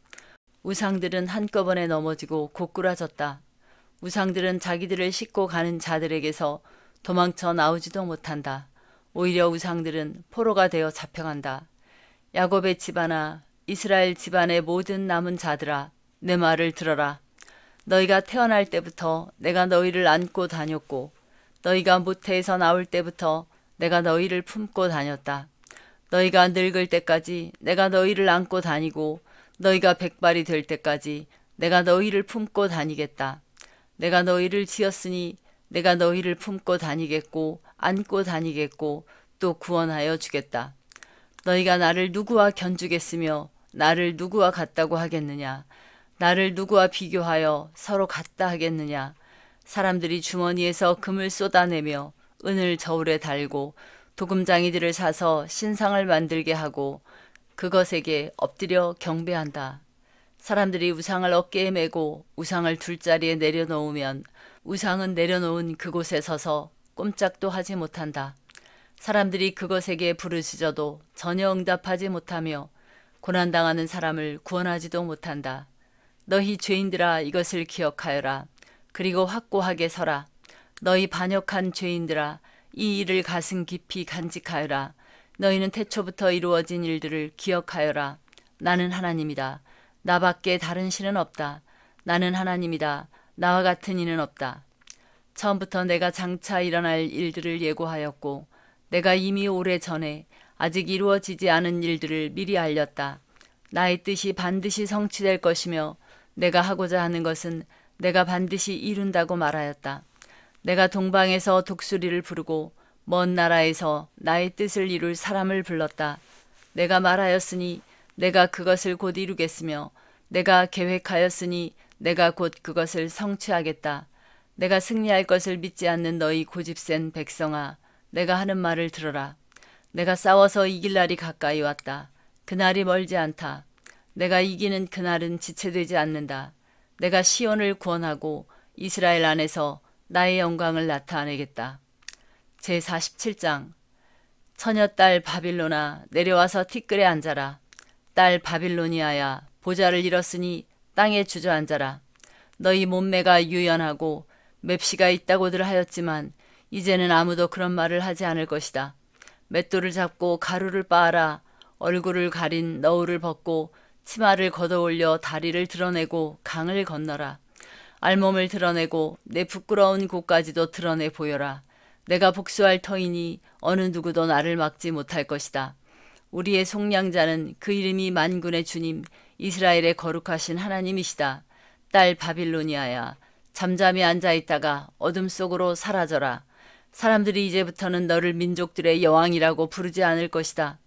우상들은 한꺼번에 넘어지고 고꾸라졌다. 우상들은 자기들을 싣고 가는 자들에게서 도망쳐 나오지도 못한다. 오히려 우상들은 포로가 되어 잡혀간다. 야곱의 집안아, 이스라엘 집안의 모든 남은 자들아, 내 말을 들어라. 너희가 태어날 때부터 내가 너희를 안고 다녔고 너희가 모태에서 나올 때부터 내가 너희를 품고 다녔다. 너희가 늙을 때까지 내가 너희를 안고 다니고 너희가 백발이 될 때까지 내가 너희를 품고 다니겠다. 내가 너희를 지었으니 내가 너희를 품고 다니겠고 안고 다니겠고 또 구원하여 주겠다. 너희가 나를 누구와 견주겠으며 나를 누구와 같다고 하겠느냐. 나를 누구와 비교하여 서로 같다 하겠느냐. 사람들이 주머니에서 금을 쏟아내며 은을 저울에 달고 도금장이들을 사서 신상을 만들게 하고 그것에게 엎드려 경배한다. 사람들이 우상을 어깨에 메고 우상을 둘자리에 내려놓으면 우상은 내려놓은 그곳에 서서 꼼짝도 하지 못한다. 사람들이 그것에게 부르짖어도 전혀 응답하지 못하며 고난당하는 사람을 구원하지도 못한다. 너희 죄인들아 이것을 기억하여라. 그리고 확고하게 서라. 너희 반역한 죄인들아 이 일을 가슴 깊이 간직하여라. 너희는 태초부터 이루어진 일들을 기억하여라. 나는 하나님이다. 나밖에 다른 신은 없다. 나는 하나님이다. 나와 같은 이는 없다. 처음부터 내가 장차 일어날 일들을 예고하였고 내가 이미 오래전에 아직 이루어지지 않은 일들을 미리 알렸다. 나의 뜻이 반드시 성취될 것이며 내가 하고자 하는 것은 내가 반드시 이룬다고 말하였다. 내가 동방에서 독수리를 부르고 먼 나라에서 나의 뜻을 이룰 사람을 불렀다. 내가 말하였으니 내가 그것을 곧 이루겠으며 내가 계획하였으니 내가 곧 그것을 성취하겠다. 내가 승리할 것을 믿지 않는 너희 고집센 백성아, 내가 하는 말을 들어라. 내가 싸워서 이길 날이 가까이 왔다. 그날이 멀지 않다. 내가 이기는 그날은 지체되지 않는다. 내가 시온을 구원하고 이스라엘 안에서 나의 영광을 나타내겠다. 제47장. 처녀딸 바빌로나 내려와서 티끌에 앉아라. 딸 바빌로니아야 보좌를 잃었으니 땅에 주저앉아라. 너희 몸매가 유연하고 맵시가 있다고들 하였지만 이제는 아무도 그런 말을 하지 않을 것이다. 맷돌을 잡고 가루를 빻아라. 얼굴을 가린 너울을 벗고 치마를 걷어올려 다리를 드러내고 강을 건너라. 알몸을 드러내고 내 부끄러운 곳까지도 드러내 보여라. 내가 복수할 터이니 어느 누구도 나를 막지 못할 것이다. 우리의 속량자는 그 이름이 만군의 주님 이스라엘의 거룩하신 하나님이시다. 딸 바빌로니아야 잠잠히 앉아있다가 어둠 속으로 사라져라. 사람들이 이제부터는 너를 민족들의 여왕이라고 부르지 않을 것이다.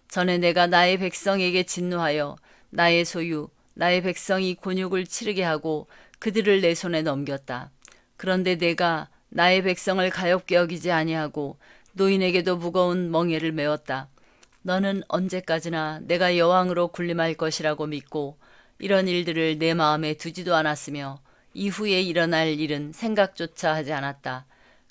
전에 내가 나의 백성에게 진노하여 나의 소유, 나의 백성이 곤욕을 치르게 하고 그들을 내 손에 넘겼다. 그런데 내가 나의 백성을 가엾게 여기지 아니하고 노인에게도 무거운 멍에를 메웠다. 너는 언제까지나 내가 여왕으로 군림할 것이라고 믿고 이런 일들을 내 마음에 두지도 않았으며 이후에 일어날 일은 생각조차 하지 않았다.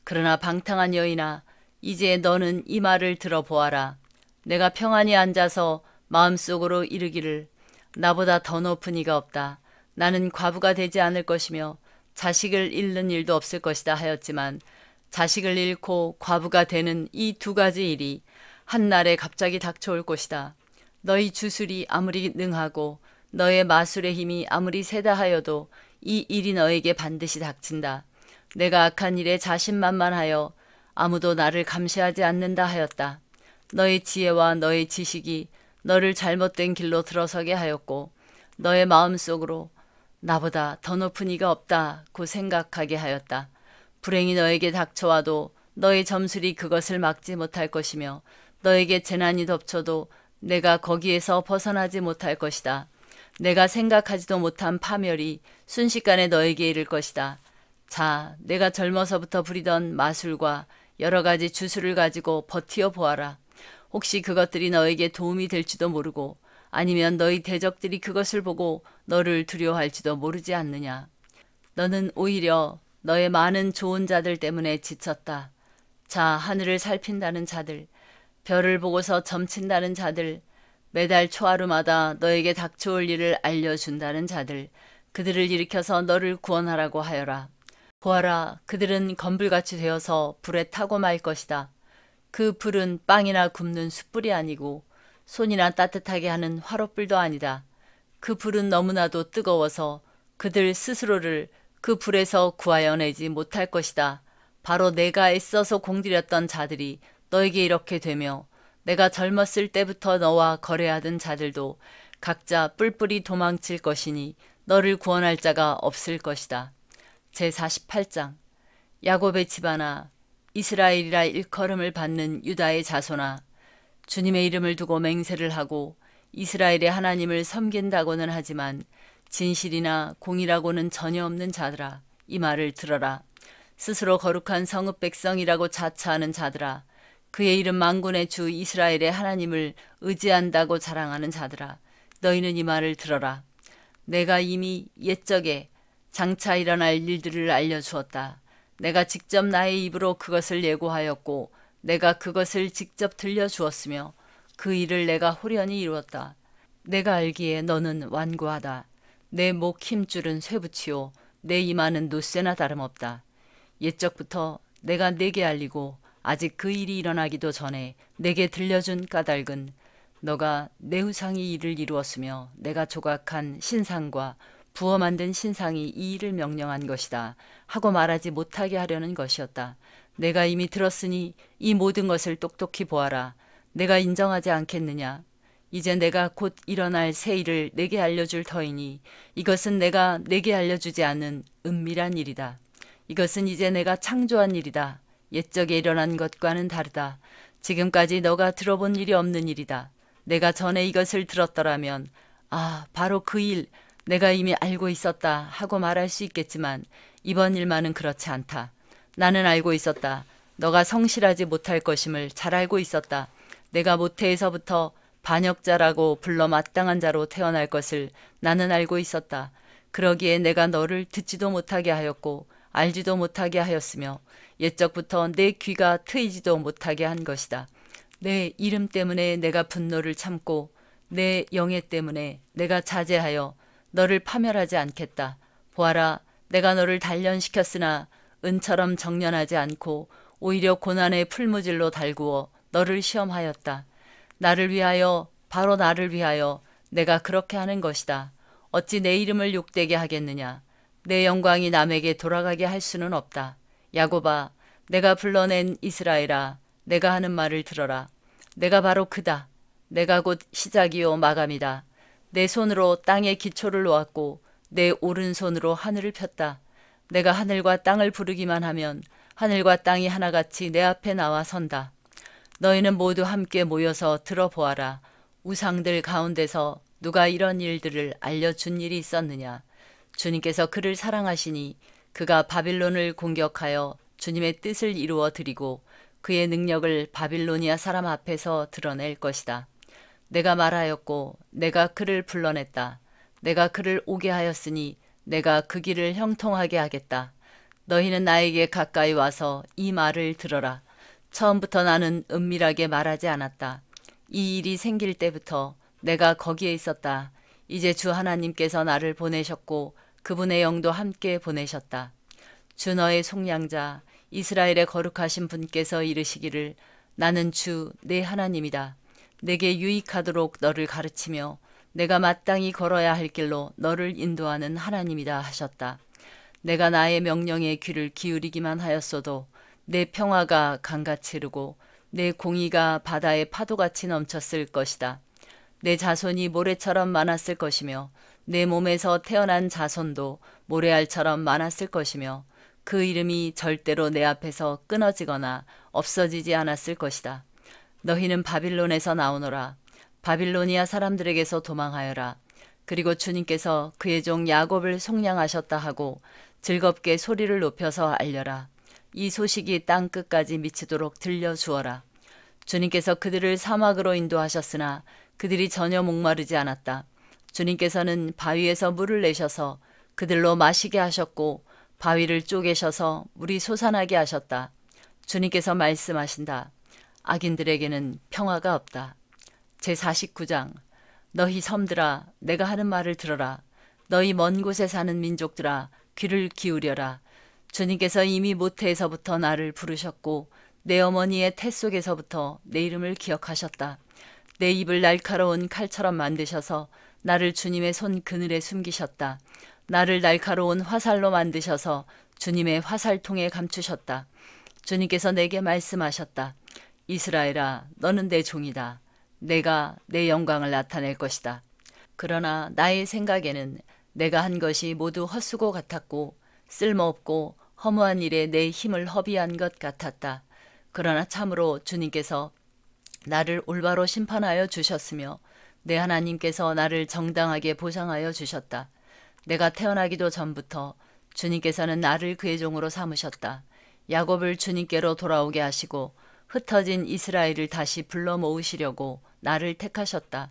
그러나 방탕한 여인아, 이제 너는 이 말을 들어보아라. 내가 평안히 앉아서 마음속으로 이르기를 나보다 더 높은 이가 없다. 나는 과부가 되지 않을 것이며 자식을 잃는 일도 없을 것이다 하였지만 자식을 잃고 과부가 되는 이 두 가지 일이 한날에 갑자기 닥쳐올 것이다. 너희 주술이 아무리 능하고 너의 마술의 힘이 아무리 세다 하여도 이 일이 너에게 반드시 닥친다. 내가 악한 일에 자신만만하여 아무도 나를 감시하지 않는다 하였다. 너의 지혜와 너의 지식이 너를 잘못된 길로 들어서게 하였고 너의 마음속으로 나보다 더 높은 이가 없다고 생각하게 하였다. 불행이 너에게 닥쳐와도 너의 점술이 그것을 막지 못할 것이며 너에게 재난이 덮쳐도 내가 거기에서 벗어나지 못할 것이다. 내가 생각하지도 못한 파멸이 순식간에 너에게 이를 것이다. 자, 내가 젊어서부터 부리던 마술과 여러 가지 주술을 가지고 버티어 보아라. 혹시 그것들이 너에게 도움이 될지도 모르고 아니면 너희 대적들이 그것을 보고 너를 두려워할지도 모르지 않느냐. 너는 오히려 너의 많은 좋은 자들 때문에 지쳤다. 자, 하늘을 살핀다는 자들, 별을 보고서 점친다는 자들, 매달 초하루마다 너에게 닥쳐올 일을 알려준다는 자들, 그들을 일으켜서 너를 구원하라고 하여라. 보아라, 그들은 건불같이 되어서 불에 타고 말 것이다. 그 불은 빵이나 굽는 숯불이 아니고 손이나 따뜻하게 하는 화롯불도 아니다. 그 불은 너무나도 뜨거워서 그들 스스로를 그 불에서 구하여내지 못할 것이다. 바로 내가 애써서 공들였던 자들이 너에게 이렇게 되며 내가 젊었을 때부터 너와 거래하던 자들도 각자 뿔뿔이 도망칠 것이니 너를 구원할 자가 없을 것이다. 제48장. 야곱의 집안아, 이스라엘이라 일컬음을 받는 유다의 자손아, 주님의 이름을 두고 맹세를 하고 이스라엘의 하나님을 섬긴다고는 하지만 진실이나 공이라고는 전혀 없는 자들아, 이 말을 들어라. 스스로 거룩한 성읍 백성이라고 자처하는 자들아, 그의 이름 만군의 주 이스라엘의 하나님을 의지한다고 자랑하는 자들아, 너희는 이 말을 들어라. 내가 이미 옛적에 장차 일어날 일들을 알려주었다. 내가 직접 나의 입으로 그것을 예고하였고 내가 그것을 직접 들려주었으며 그 일을 내가 호련히 이루었다. 내가 알기에 너는 완고하다. 내 목 힘줄은 쇠붙이요 내 이마는 노쇠나 다름없다. 옛적부터 내가 내게 알리고 아직 그 일이 일어나기도 전에 내게 들려준 까닭은 너가 내 후상이 이를 이루었으며 내가 조각한 신상과 부어 만든 신상이 이 일을 명령한 것이다 하고 말하지 못하게 하려는 것이었다. 내가 이미 들었으니 이 모든 것을 똑똑히 보아라. 내가 인정하지 않겠느냐. 이제 내가 곧 일어날 새 일을 내게 알려줄 터이니 이것은 내가 내게 알려주지 않은 은밀한 일이다. 이것은 이제 내가 창조한 일이다. 옛적에 일어난 것과는 다르다. 지금까지 너가 들어본 일이 없는 일이다. 내가 전에 이것을 들었더라면 바로 그 일 내가 이미 알고 있었다 하고 말할 수 있겠지만 이번 일만은 그렇지 않다. 나는 알고 있었다. 너가 성실하지 못할 것임을 잘 알고 있었다. 내가 모태에서부터 반역자라고 불러 마땅한 자로 태어날 것을 나는 알고 있었다. 그러기에 내가 너를 듣지도 못하게 하였고 알지도 못하게 하였으며 옛적부터 내 귀가 트이지도 못하게 한 것이다. 내 이름 때문에 내가 분노를 참고 내 영예 때문에 내가 자제하여 너를 파멸하지 않겠다. 보아라, 내가 너를 단련시켰으나 은처럼 정련하지 않고 오히려 고난의 풀무질로 달구어 너를 시험하였다. 나를 위하여, 바로 나를 위하여 내가 그렇게 하는 것이다. 어찌 내 이름을 욕되게 하겠느냐. 내 영광이 남에게 돌아가게 할 수는 없다. 야곱아, 내가 불러낸 이스라엘아, 내가 하는 말을 들어라. 내가 바로 그다. 내가 곧 시작이요 마감이다. 내 손으로 땅에 기초를 놓았고 내 오른손으로 하늘을 폈다. 내가 하늘과 땅을 부르기만 하면 하늘과 땅이 하나같이 내 앞에 나와 선다. 너희는 모두 함께 모여서 들어보아라. 우상들 가운데서 누가 이런 일들을 알려준 일이 있었느냐. 주님께서 그를 사랑하시니 그가 바빌론을 공격하여 주님의 뜻을 이루어 드리고 그의 능력을 바빌로니아 사람 앞에서 드러낼 것이다. 내가 말하였고 내가 그를 불러냈다. 내가 그를 오게 하였으니 내가 그 길을 형통하게 하겠다. 너희는 나에게 가까이 와서 이 말을 들어라. 처음부터 나는 은밀하게 말하지 않았다. 이 일이 생길 때부터 내가 거기에 있었다. 이제 주 하나님께서 나를 보내셨고 그분의 영도 함께 보내셨다. 주 너의 속량자 이스라엘의 거룩하신 분께서 이르시기를 나는 주 내 하나님이다. 내게 유익하도록 너를 가르치며 내가 마땅히 걸어야 할 길로 너를 인도하는 하나님이다 하셨다. 내가 나의 명령에 귀를 기울이기만 하였어도 내 평화가 강같이 흐르고 내 공의가 바다의 파도같이 넘쳤을 것이다. 내 자손이 모래처럼 많았을 것이며 내 몸에서 태어난 자손도 모래알처럼 많았을 것이며 그 이름이 절대로 내 앞에서 끊어지거나 없어지지 않았을 것이다. 너희는 바빌론에서 나오너라. 바빌로니아 사람들에게서 도망하여라. 그리고 주님께서 그의 종 야곱을 속량하셨다 하고 즐겁게 소리를 높여서 알려라. 이 소식이 땅 끝까지 미치도록 들려주어라. 주님께서 그들을 사막으로 인도하셨으나 그들이 전혀 목마르지 않았다. 주님께서는 바위에서 물을 내셔서 그들로 마시게 하셨고 바위를 쪼개셔서 물이 솟아나게 하셨다. 주님께서 말씀하신다. 악인들에게는 평화가 없다. 제49장 너희 섬들아 내가 하는 말을 들어라. 너희 먼 곳에 사는 민족들아 귀를 기울여라. 주님께서 이미 모태에서부터 나를 부르셨고 내 어머니의 태 속에서부터 내 이름을 기억하셨다. 내 입을 날카로운 칼처럼 만드셔서 나를 주님의 손 그늘에 숨기셨다. 나를 날카로운 화살로 만드셔서 주님의 화살통에 감추셨다. 주님께서 내게 말씀하셨다. 이스라엘아, 너는 내 종이다. 내가 내 영광을 나타낼 것이다. 그러나 나의 생각에는 내가 한 것이 모두 헛수고 같았고 쓸모없고 허무한 일에 내 힘을 허비한 것 같았다. 그러나 참으로 주님께서 나를 올바로 심판하여 주셨으며 내 하나님께서 나를 정당하게 보상하여 주셨다. 내가 태어나기도 전부터 주님께서는 나를 그의 종으로 삼으셨다. 야곱을 주님께로 돌아오게 하시고 흩어진 이스라엘을 다시 불러 모으시려고 나를 택하셨다.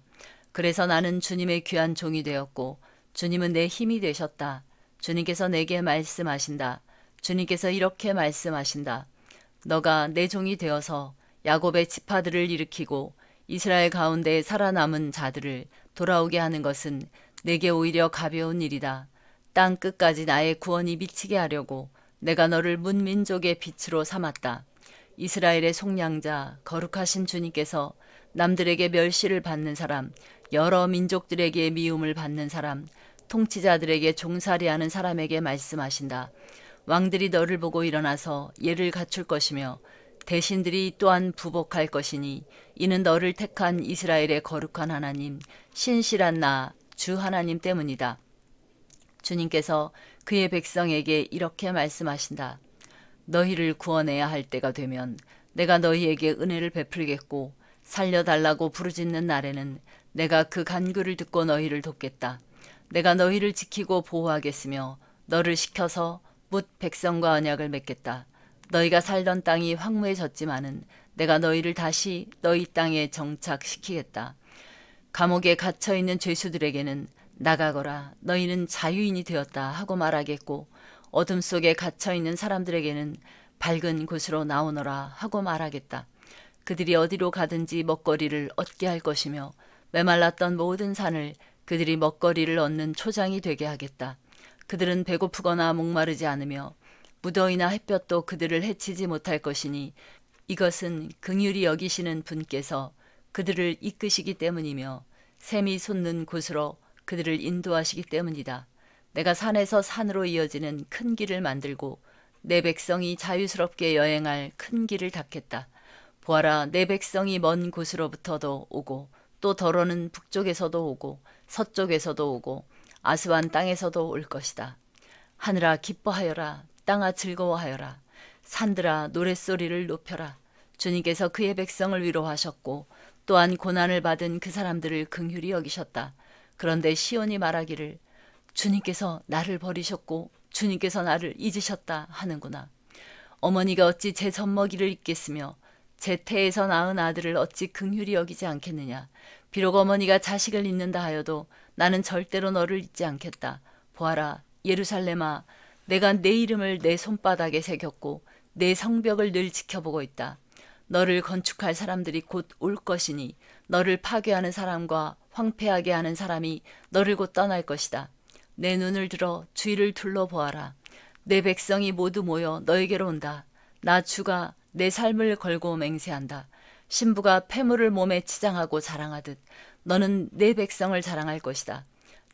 그래서 나는 주님의 귀한 종이 되었고 주님은 내 힘이 되셨다. 주님께서 내게 말씀하신다. 주님께서 이렇게 말씀하신다. 너가 내 종이 되어서 야곱의 지파들을 일으키고 이스라엘 가운데 살아남은 자들을 돌아오게 하는 것은 내게 오히려 가벼운 일이다. 땅 끝까지 나의 구원이 미치게 하려고 내가 너를 문민족의 빛으로 삼았다. 이스라엘의 속량자 거룩하신 주님께서 남들에게 멸시를 받는 사람, 여러 민족들에게 미움을 받는 사람, 통치자들에게 종살이하는 사람에게 말씀하신다. 왕들이 너를 보고 일어나서 예를 갖출 것이며 대신들이 또한 부복할 것이니 이는 너를 택한 이스라엘의 거룩한 하나님, 신실한 나 주 하나님 때문이다. 주님께서 그의 백성에게 이렇게 말씀하신다. 너희를 구원해야 할 때가 되면 내가 너희에게 은혜를 베풀겠고 살려달라고 부르짖는 날에는 내가 그 간구를 듣고 너희를 돕겠다. 내가 너희를 지키고 보호하겠으며 너를 시켜서 뭇 백성과 언약을 맺겠다. 너희가 살던 땅이 황무해졌지만은 내가 너희를 다시 너희 땅에 정착시키겠다. 감옥에 갇혀있는 죄수들에게는 나가거라 너희는 자유인이 되었다 하고 말하겠고 어둠 속에 갇혀있는 사람들에게는 밝은 곳으로 나오너라 하고 말하겠다. 그들이 어디로 가든지 먹거리를 얻게 할 것이며 메말랐던 모든 산을 그들이 먹거리를 얻는 초장이 되게 하겠다. 그들은 배고프거나 목마르지 않으며 무더위나 햇볕도 그들을 해치지 못할 것이니 이것은 긍휼히 여기시는 분께서 그들을 이끄시기 때문이며 샘이 솟는 곳으로 그들을 인도하시기 때문이다. 내가 산에서 산으로 이어지는 큰 길을 만들고 내 백성이 자유스럽게 여행할 큰 길을 닦겠다. 보아라, 내 백성이 먼 곳으로부터도 오고 또 더러는 북쪽에서도 오고 서쪽에서도 오고 아스완 땅에서도 올 것이다. 하늘아 기뻐하여라. 땅아 즐거워하여라. 산들아 노랫소리를 높여라. 주님께서 그의 백성을 위로하셨고 또한 고난을 받은 그 사람들을 긍휼히 여기셨다. 그런데 시온이 말하기를 주님께서 나를 버리셨고 주님께서 나를 잊으셨다 하는구나. 어머니가 어찌 제 젖먹이를 잊겠으며 제 태에서 낳은 아들을 어찌 긍휼히 여기지 않겠느냐. 비록 어머니가 자식을 잊는다 하여도 나는 절대로 너를 잊지 않겠다. 보아라 예루살렘아, 내가 내 이름을 내 손바닥에 새겼고 내 성벽을 늘 지켜보고 있다. 너를 건축할 사람들이 곧 올 것이니 너를 파괴하는 사람과 황폐하게 하는 사람이 너를 곧 떠날 것이다. 내 눈을 들어 주위를 둘러보아라. 내 백성이 모두 모여 너에게로 온다. 나 주가 내 삶을 걸고 맹세한다. 신부가 폐물을 몸에 치장하고 자랑하듯 너는 내 백성을 자랑할 것이다.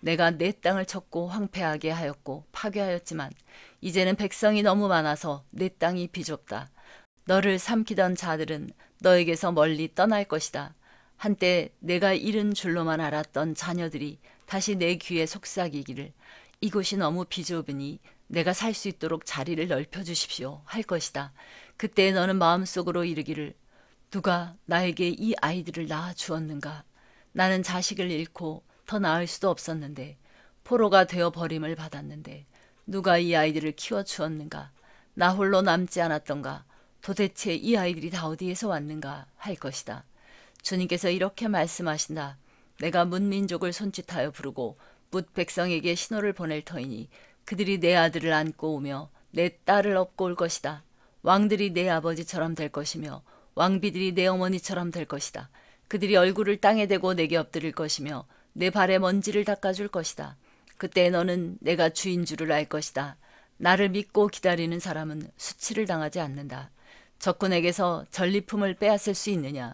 내가 내 땅을 쳤고 황폐하게 하였고 파괴하였지만 이제는 백성이 너무 많아서 내 땅이 비좁다. 너를 삼키던 자들은 너에게서 멀리 떠날 것이다. 한때 내가 잃은 줄로만 알았던 자녀들이 다시 내 귀에 속삭이기를 이곳이 너무 비좁으니 내가 살 수 있도록 자리를 넓혀주십시오 할 것이다. 그때 너는 마음속으로 이르기를 누가 나에게 이 아이들을 낳아 주었는가. 나는 자식을 잃고 더 낳을 수도 없었는데 포로가 되어 버림을 받았는데 누가 이 아이들을 키워 주었는가. 나 홀로 남지 않았던가. 도대체 이 아이들이 다 어디에서 왔는가 할 것이다. 주님께서 이렇게 말씀하신다. 내가 문민족을 손짓하여 부르고 뭇 백성에게 신호를 보낼 터이니 그들이 내 아들을 안고 오며 내 딸을 업고 올 것이다. 왕들이 내 아버지처럼 될 것이며 왕비들이 내 어머니처럼 될 것이다. 그들이 얼굴을 땅에 대고 내게 엎드릴 것이며 내 발에 먼지를 닦아줄 것이다. 그때 너는 내가 주인 줄을 알 것이다. 나를 믿고 기다리는 사람은 수치를 당하지 않는다. 적군에게서 전리품을 빼앗을 수 있느냐?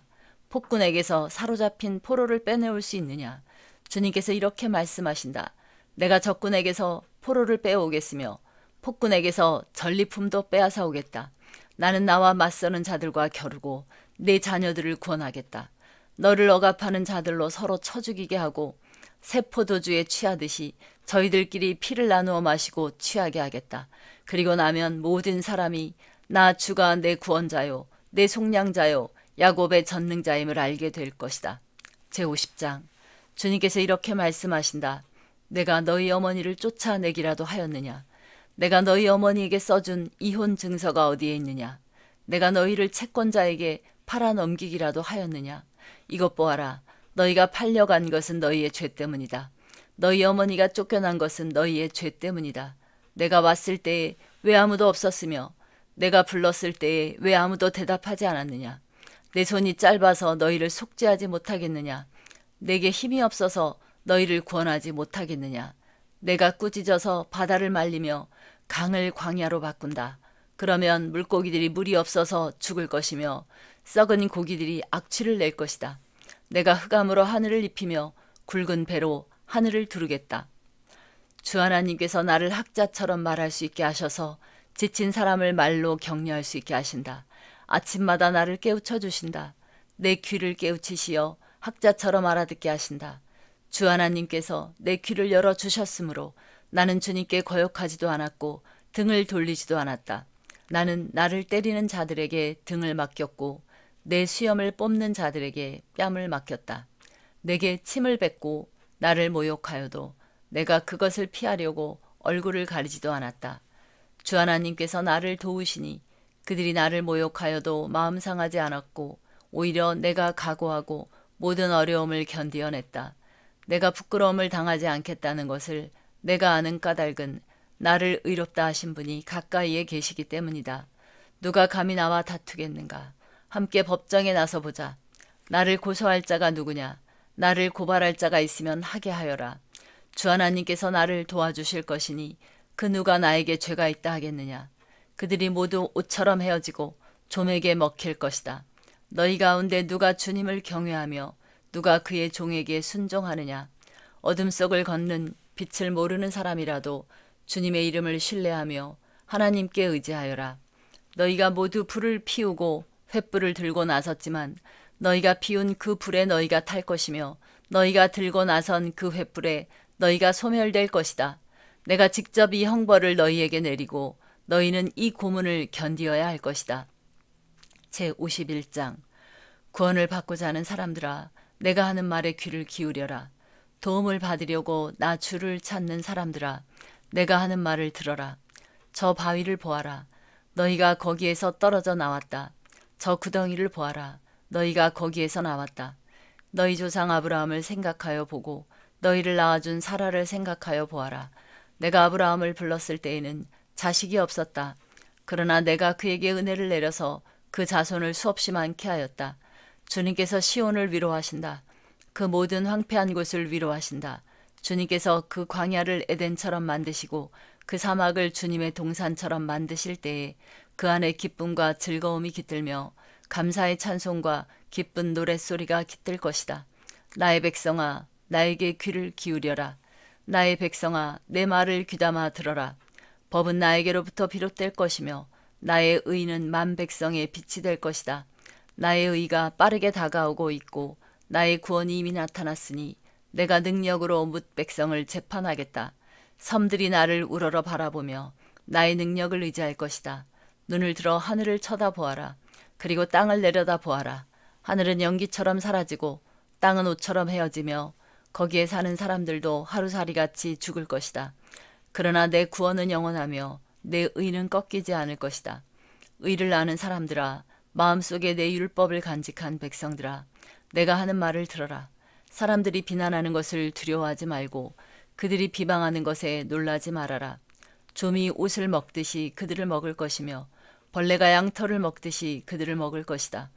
폭군에게서 사로잡힌 포로를 빼내올 수 있느냐? 주님께서 이렇게 말씀하신다. 내가 적군에게서 포로를 빼오겠으며 폭군에게서 전리품도 빼앗아 오겠다. 나는 나와 맞서는 자들과 겨루고 내 자녀들을 구원하겠다. 너를 억압하는 자들로 서로 쳐 죽이게 하고 새 포도주에 취하듯이 저희들끼리 피를 나누어 마시고 취하게 하겠다. 그리고 나면 모든 사람이 나 주가 내 구원자요 내 속량자요 야곱의 전능자임을 알게 될 것이다. 제50장. 주님께서 이렇게 말씀하신다. 내가 너희 어머니를 쫓아내기라도 하였느냐? 내가 너희 어머니에게 써준 이혼 증서가 어디에 있느냐? 내가 너희를 채권자에게 팔아 넘기기라도 하였느냐? 이것 보아라. 너희가 팔려간 것은 너희의 죄 때문이다. 너희 어머니가 쫓겨난 것은 너희의 죄 때문이다. 내가 왔을 때에 왜 아무도 없었으며 내가 불렀을 때에 왜 아무도 대답하지 않았느냐? 내 손이 짧아서 너희를 속죄하지 못하겠느냐? 내게 힘이 없어서 너희를 구원하지 못하겠느냐? 내가 꾸짖어서 바다를 말리며 강을 광야로 바꾼다. 그러면 물고기들이 물이 없어서 죽을 것이며 썩은 고기들이 악취를 낼 것이다. 내가 흑암으로 하늘을 입히며 굵은 배로 하늘을 두르겠다. 주 하나님께서 나를 학자처럼 말할 수 있게 하셔서 지친 사람을 말로 격려할 수 있게 하신다. 아침마다 나를 깨우쳐 주신다. 내 귀를 깨우치시어 학자처럼 알아듣게 하신다. 주 하나님께서 내 귀를 열어주셨으므로 나는 주님께 거역하지도 않았고 등을 돌리지도 않았다. 나는 나를 때리는 자들에게 등을 맡겼고 내 수염을 뽑는 자들에게 뺨을 맡겼다. 내게 침을 뱉고 나를 모욕하여도 내가 그것을 피하려고 얼굴을 가리지도 않았다. 주 하나님께서 나를 도우시니 그들이 나를 모욕하여도 마음 상하지 않았고 오히려 내가 각오하고 모든 어려움을 견디어냈다. 내가 부끄러움을 당하지 않겠다는 것을 내가 아는 까닭은 나를 의롭다 하신 분이 가까이에 계시기 때문이다. 누가 감히 나와 다투겠는가? 함께 법정에 나서보자. 나를 고소할 자가 누구냐? 나를 고발할 자가 있으면 하게 하여라. 주 하나님께서 나를 도와주실 것이니 그 누가 나에게 죄가 있다 하겠느냐? 그들이 모두 옷처럼 헤어지고 좀에게 먹힐 것이다. 너희 가운데 누가 주님을 경외하며 누가 그의 종에게 순종하느냐? 어둠 속을 걷는 빛을 모르는 사람이라도 주님의 이름을 신뢰하며 하나님께 의지하여라. 너희가 모두 불을 피우고 횃불을 들고 나섰지만 너희가 피운 그 불에 너희가 탈 것이며 너희가 들고 나선 그 횃불에 너희가 소멸될 것이다. 내가 직접 이 형벌을 너희에게 내리고 너희는 이 고문을 견디어야 할 것이다. 제51장 구원을 받고자 하는 사람들아, 내가 하는 말에 귀를 기울여라. 도움을 받으려고 나 주를 찾는 사람들아, 내가 하는 말을 들어라. 저 바위를 보아라. 너희가 거기에서 떨어져 나왔다. 저 구덩이를 보아라. 너희가 거기에서 나왔다. 너희 조상 아브라함을 생각하여 보고 너희를 낳아준 사라를 생각하여 보아라. 내가 아브라함을 불렀을 때에는 자식이 없었다. 그러나 내가 그에게 은혜를 내려서 그 자손을 수없이 많게 하였다. 주님께서 시온을 위로하신다. 그 모든 황폐한 곳을 위로하신다. 주님께서 그 광야를 에덴처럼 만드시고 그 사막을 주님의 동산처럼 만드실 때에 그 안에 기쁨과 즐거움이 깃들며 감사의 찬송과 기쁜 노랫소리가 깃들 것이다. 나의 백성아, 나에게 귀를 기울여라. 나의 백성아, 내 말을 귀담아 들어라. 법은 나에게로부터 비롯될 것이며 나의 의는 만 백성의 빛이 될 것이다. 나의 의가 빠르게 다가오고 있고 나의 구원이 이미 나타났으니 내가 능력으로 뭇 백성을 재판하겠다. 섬들이 나를 우러러 바라보며 나의 능력을 의지할 것이다. 눈을 들어 하늘을 쳐다보아라. 그리고 땅을 내려다보아라. 하늘은 연기처럼 사라지고 땅은 옷처럼 헤어지며 거기에 사는 사람들도 하루살이같이 죽을 것이다. 그러나 내 구원은 영원하며 내 의는 꺾이지 않을 것이다. 의를 아는 사람들아, 마음속에 내 율법을 간직한 백성들아, 내가 하는 말을 들어라. 사람들이 비난하는 것을 두려워하지 말고 그들이 비방하는 것에 놀라지 말아라. 좀이 옷을 먹듯이 그들을 먹을 것이며 벌레가 양털을 먹듯이 그들을 먹을 것이다.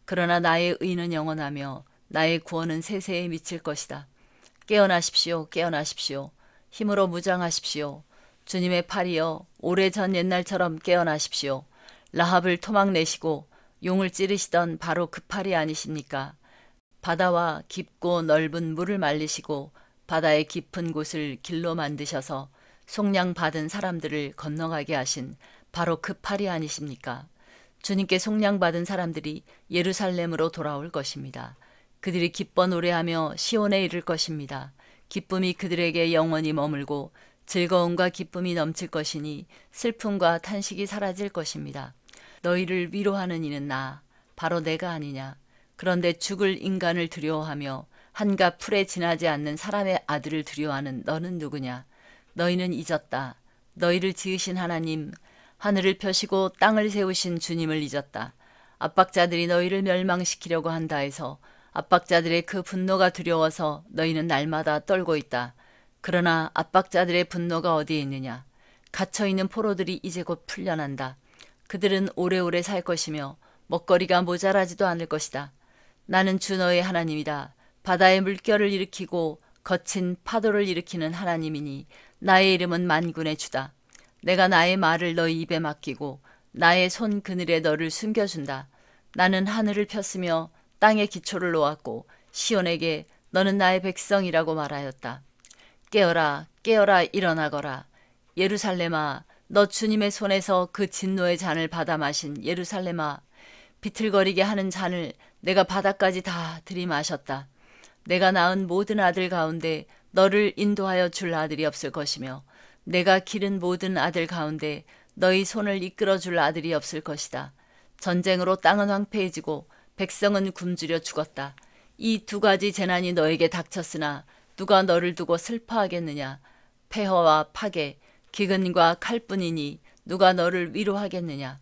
그러나 나의 의는 영원하며 나의 구원은 세세에 미칠 것이다. 깨어나십시오. 깨어나십시오. 힘으로 무장하십시오. 주님의 팔이여, 오래전 옛날처럼 깨어나십시오. 라합을 토막내시고 용을 찌르시던 바로 그 팔이 아니십니까? 바다와 깊고 넓은 물을 말리시고 바다의 깊은 곳을 길로 만드셔서 속량 받은 사람들을 건너가게 하신 바로 그 팔이 아니십니까? 주님께 속량 받은 사람들이 예루살렘으로 돌아올 것입니다. 그들이 기뻐 노래하며 시온에 이를 것입니다. 기쁨이 그들에게 영원히 머물고 즐거움과 기쁨이 넘칠 것이니 슬픔과 탄식이 사라질 것입니다. 너희를 위로하는 이는 나, 바로 내가 아니냐. 그런데 죽을 인간을 두려워하며 한갓 풀에 지나지 않는 사람의 아들을 두려워하는 너는 누구냐. 너희는 잊었다. 너희를 지으신 하나님, 하늘을 펴시고 땅을 세우신 주님을 잊었다. 압박자들이 너희를 멸망시키려고 한다 해서 압박자들의 그 분노가 두려워서 너희는 날마다 떨고 있다. 그러나 압박자들의 분노가 어디에 있느냐. 갇혀있는 포로들이 이제 곧 풀려난다. 그들은 오래오래 살 것이며 먹거리가 모자라지도 않을 것이다. 나는 주 너의 하나님이다. 바다의 물결을 일으키고 거친 파도를 일으키는 하나님이니 나의 이름은 만군의 주다. 내가 나의 말을 너희 입에 맡기고 나의 손 그늘에 너를 숨겨준다. 나는 하늘을 폈으며 땅에 기초를 놓았고 시온에게 너는 나의 백성이라고 말하였다. 깨어라, 깨어라, 일어나거라. 예루살렘아, 너 주님의 손에서 그 진노의 잔을 받아 마신 예루살렘아, 비틀거리게 하는 잔을 내가 바다까지 다 들이마셨다. 내가 낳은 모든 아들 가운데 너를 인도하여 줄 아들이 없을 것이며 내가 기른 모든 아들 가운데 너희 손을 이끌어 줄 아들이 없을 것이다. 전쟁으로 땅은 황폐해지고 백성은 굶주려 죽었다. 이 두 가지 재난이 너에게 닥쳤으나 누가 너를 두고 슬퍼하겠느냐. 폐허와 파괴, 기근과 칼뿐이니 누가 너를 위로하겠느냐.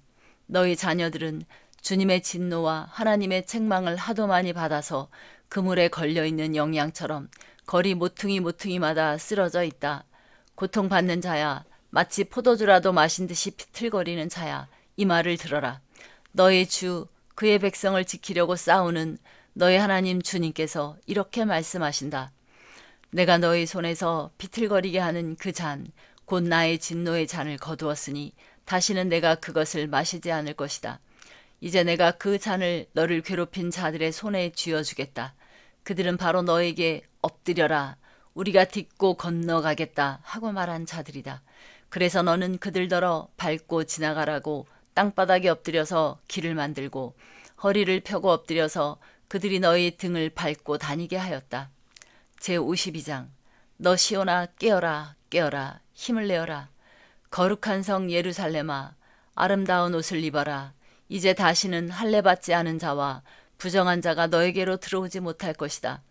너희 자녀들은 주님의 진노와 하나님의 책망을 하도 많이 받아서 그물에 걸려있는 영양처럼 거리 모퉁이마다 쓰러져 있다. 고통받는 자야, 마치 포도주라도 마신 듯이 비틀거리는 자야, 이 말을 들어라. 너의 주, 그의 백성을 지키려고 싸우는 너의 하나님 주님께서 이렇게 말씀하신다. 내가 너의 손에서 비틀거리게 하는 그 잔, 곧 나의 진노의 잔을 거두었으니 다시는 내가 그것을 마시지 않을 것이다. 이제 내가 그 잔을 너를 괴롭힌 자들의 손에 쥐어주겠다. 그들은 바로 너에게 엎드려라, 우리가 딛고 건너가겠다 하고 말한 자들이다. 그래서 너는 그들더러 밟고 지나가라고 땅바닥에 엎드려서 길을 만들고 허리를 펴고 엎드려서 그들이 너의 등을 밟고 다니게 하였다. 제52장. 너 시온아, 깨어라, 깨어라, 힘을 내어라. 거룩한 성 예루살렘아, 아름다운 옷을 입어라. 이제 다시는 할례받지 않은 자와 부정한 자가 너에게로 들어오지 못할 것이다.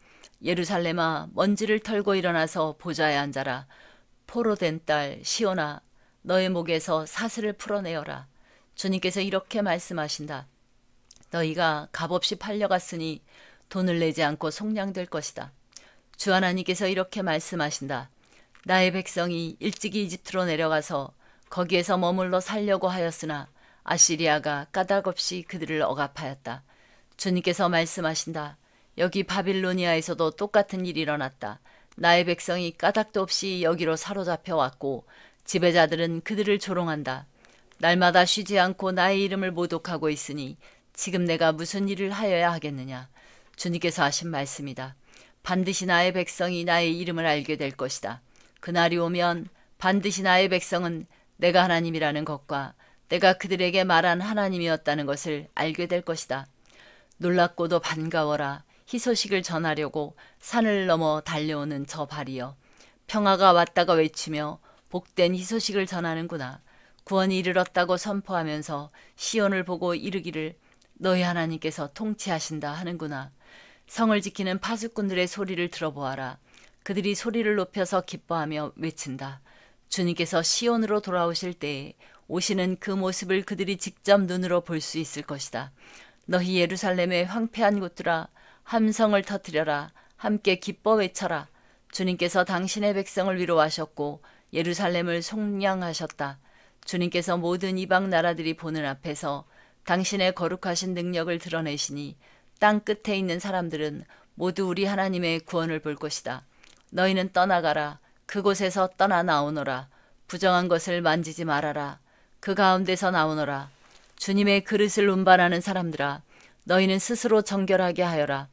예루살렘아, 먼지를 털고 일어나서 보좌에 앉아라. 포로된 딸 시온아, 너의 목에서 사슬을 풀어내어라. 주님께서 이렇게 말씀하신다. 너희가 값없이 팔려갔으니 돈을 내지 않고 속량될 것이다. 주 하나님께서 이렇게 말씀하신다. 나의 백성이 일찍이 이집트로 내려가서 거기에서 머물러 살려고 하였으나 아시리아가 까닭없이 그들을 억압하였다. 주님께서 말씀하신다. 여기 바빌로니아에서도 똑같은 일이 일어났다. 나의 백성이 까닭도 없이 여기로 사로잡혀 왔고 지배자들은 그들을 조롱한다. 날마다 쉬지 않고 나의 이름을 모독하고 있으니 지금 내가 무슨 일을 하여야 하겠느냐. 주님께서 하신 말씀이다. 반드시 나의 백성이 나의 이름을 알게 될 것이다. 그날이 오면 반드시 나의 백성은 내가 하나님이라는 것과 내가 그들에게 말한 하나님이었다는 것을 알게 될 것이다. 놀랍고도 반가워라. 희소식을 전하려고 산을 넘어 달려오는 저 발이여. 평화가 왔다가 외치며 복된 희소식을 전하는구나. 구원이 이르렀다고 선포하면서 시온을 보고 이르기를 너희 하나님께서 통치하신다 하는구나. 성을 지키는 파수꾼들의 소리를 들어보아라. 그들이 소리를 높여서 기뻐하며 외친다. 주님께서 시온으로 돌아오실 때에 오시는 그 모습을 그들이 직접 눈으로 볼 수 있을 것이다. 너희 예루살렘의 황폐한 곳들아, 함성을 터뜨려라. 함께 기뻐 외쳐라. 주님께서 당신의 백성을 위로하셨고 예루살렘을 속량하셨다. 주님께서 모든 이방 나라들이 보는 앞에서 당신의 거룩하신 능력을 드러내시니 땅 끝에 있는 사람들은 모두 우리 하나님의 구원을 볼 것이다. 너희는 떠나가라. 그곳에서 떠나 나오너라. 부정한 것을 만지지 말아라. 그 가운데서 나오너라. 주님의 그릇을 운반하는 사람들아, 너희는 스스로 정결하게 하여라.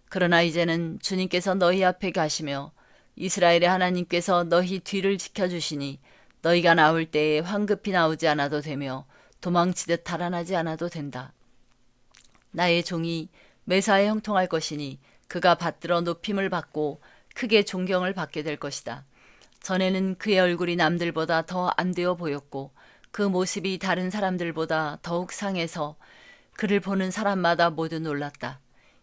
그러나 이제는 주님께서 너희 앞에 가시며 이스라엘의 하나님께서 너희 뒤를 지켜주시니 너희가 나올 때에 황급히 나오지 않아도 되며 도망치듯 달아나지 않아도 된다. 나의 종이 매사에 형통할 것이니 그가 받들어 높임을 받고 크게 존경을 받게 될 것이다. 전에는 그의 얼굴이 남들보다 더 안 되어 보였고 그 모습이 다른 사람들보다 더욱 상해서 그를 보는 사람마다 모두 놀랐다.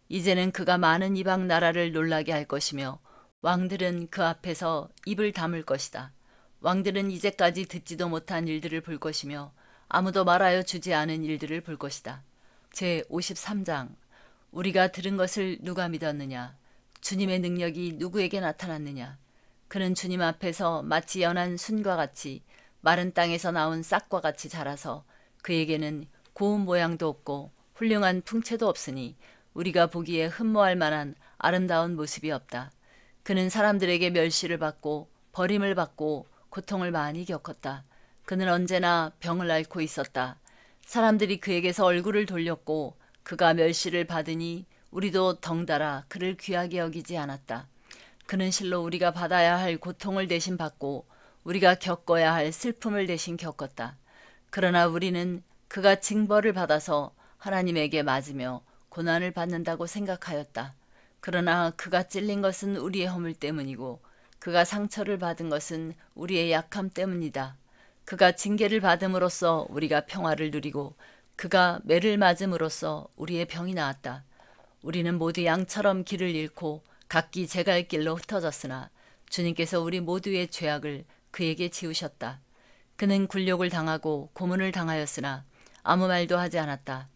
이제는 그가 많은 이방 나라를 놀라게 할 것이며 왕들은 그 앞에서 입을 다물 것이다. 왕들은 이제까지 듣지도 못한 일들을 볼 것이며 아무도 말하여 주지 않은 일들을 볼 것이다. 제53장. 우리가 들은 것을 누가 믿었느냐? 주님의 능력이 누구에게 나타났느냐? 그는 주님 앞에서 마치 연한 순과 같이 마른 땅에서 나온 싹과 같이 자라서 그에게는 고운 모양도 없고 훌륭한 풍채도 없으니 우리가 보기에 흠모할 만한 아름다운 모습이 없다. 그는 사람들에게 멸시를 받고 버림을 받고 고통을 많이 겪었다. 그는 언제나 병을 앓고 있었다. 사람들이 그에게서 얼굴을 돌렸고 그가 멸시를 받으니 우리도 덩달아 그를 귀하게 여기지 않았다. 그는 실로 우리가 받아야 할 고통을 대신 받고 우리가 겪어야 할 슬픔을 대신 겪었다. 그러나 우리는 그가 징벌을 받아서 하나님에게 맞으며 고난을 받는다고 생각하였다. 그러나 그가 찔린 것은 우리의 허물 때문이고 그가 상처를 받은 것은 우리의 약함 때문이다. 그가 징계를 받음으로써 우리가 평화를 누리고 그가 매를 맞음으로써 우리의 병이 나았다. 우리는 모두 양처럼 길을 잃고 각기 제갈 길로 흩어졌으나 주님께서 우리 모두의 죄악을 그에게 지우셨다. 그는 굴욕을 당하고 고문을 당하였으나 아무 말도 하지 않았다.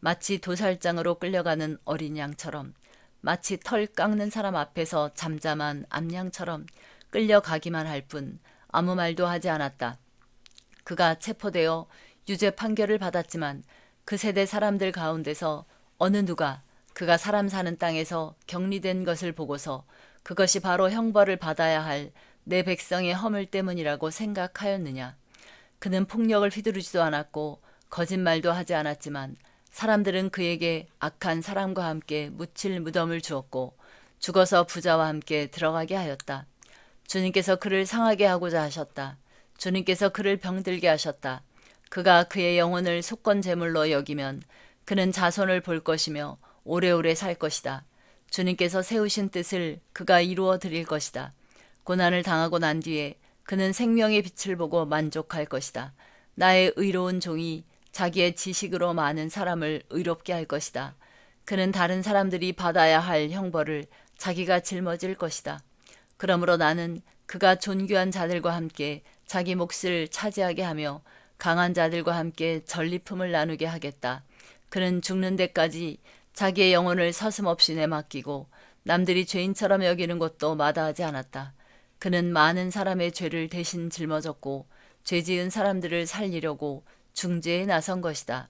마치 도살장으로 끌려가는 어린 양처럼, 마치 털 깎는 사람 앞에서 잠잠한 암양처럼 끌려가기만 할 뿐 아무 말도 하지 않았다. 그가 체포되어 유죄 판결을 받았지만 그 세대 사람들 가운데서 어느 누가 그가 사람 사는 땅에서 격리된 것을 보고서 그것이 바로 형벌을 받아야 할 내 백성의 허물 때문이라고 생각하였느냐. 그는 폭력을 휘두르지도 않았고 거짓말도 하지 않았지만 사람들은 그에게 악한 사람과 함께 묻힐 무덤을 주었고 죽어서 부자와 함께 들어가게 하였다. 주님께서 그를 상하게 하고자 하셨다. 주님께서 그를 병들게 하셨다. 그가 그의 영혼을 속건 제물로 여기면 그는 자손을 볼 것이며 오래오래 살 것이다. 주님께서 세우신 뜻을 그가 이루어 드릴 것이다. 고난을 당하고 난 뒤에 그는 생명의 빛을 보고 만족할 것이다. 나의 의로운 종이 자기의 지식으로 많은 사람을 의롭게 할 것이다. 그는 다른 사람들이 받아야 할 형벌을 자기가 짊어질 것이다. 그러므로 나는 그가 존귀한 자들과 함께 자기 몫을 차지하게 하며 강한 자들과 함께 전리품을 나누게 하겠다. 그는 죽는 데까지 자기의 영혼을 서슴없이 내맡기고 남들이 죄인처럼 여기는 것도 마다하지 않았다. 그는 많은 사람의 죄를 대신 짊어졌고 죄지은 사람들을 살리려고 중재에 나선 것이다.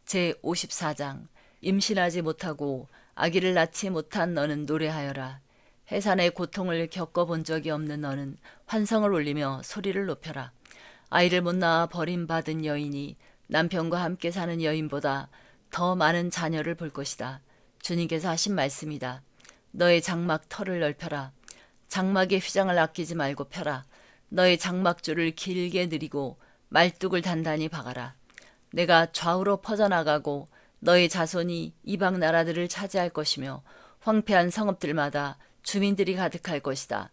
제54장 임신하지 못하고 아기를 낳지 못한 너는 노래하여라. 해산의 고통을 겪어본 적이 없는 너는 환성을 올리며 소리를 높여라. 아이를 못 낳아 버림받은 여인이 남편과 함께 사는 여인보다 더 많은 자녀를 볼 것이다. 주님께서 하신 말씀이다. 너의 장막 털을 넓혀라. 장막의 휘장을 아끼지 말고 펴라. 너의 장막줄을 길게 늘이고 말뚝을 단단히 박아라. 내가 좌우로 퍼져나가고 너의 자손이 이방 나라들을 차지할 것이며 황폐한 성읍들마다 주민들이 가득할 것이다.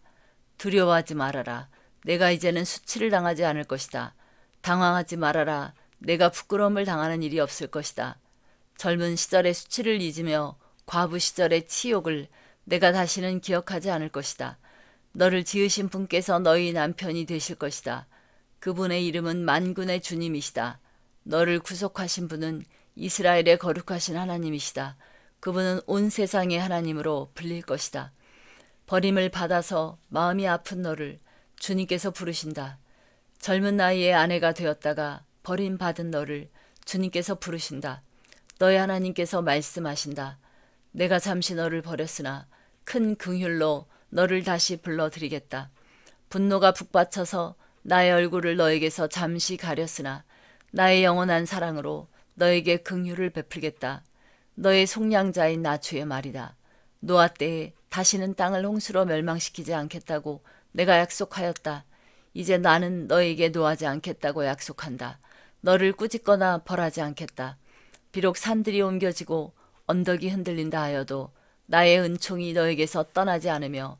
두려워하지 말아라. 내가 이제는 수치를 당하지 않을 것이다. 당황하지 말아라. 내가 부끄러움을 당하는 일이 없을 것이다. 젊은 시절의 수치를 잊으며 과부 시절의 치욕을 내가 다시는 기억하지 않을 것이다. 너를 지으신 분께서 너희 남편이 되실 것이다. 그분의 이름은 만군의 주님이시다. 너를 구속하신 분은 이스라엘의 거룩하신 하나님이시다. 그분은 온 세상의 하나님으로 불릴 것이다. 버림을 받아서 마음이 아픈 너를 주님께서 부르신다. 젊은 나이에 아내가 되었다가 버림받은 너를 주님께서 부르신다. 너의 하나님께서 말씀하신다. 내가 잠시 너를 버렸으나 큰 긍휼로 너를 다시 불러드리겠다. 분노가 북받쳐서 나의 얼굴을 너에게서 잠시 가렸으나 나의 영원한 사랑으로 너에게 긍휼을 베풀겠다. 너의 속량자인 나 주의 말이다. 노아 때에 다시는 땅을 홍수로 멸망시키지 않겠다고 내가 약속하였다. 이제 나는 너에게 노하지 않겠다고 약속한다. 너를 꾸짖거나 벌하지 않겠다. 비록 산들이 옮겨지고 언덕이 흔들린다 하여도 나의 은총이 너에게서 떠나지 않으며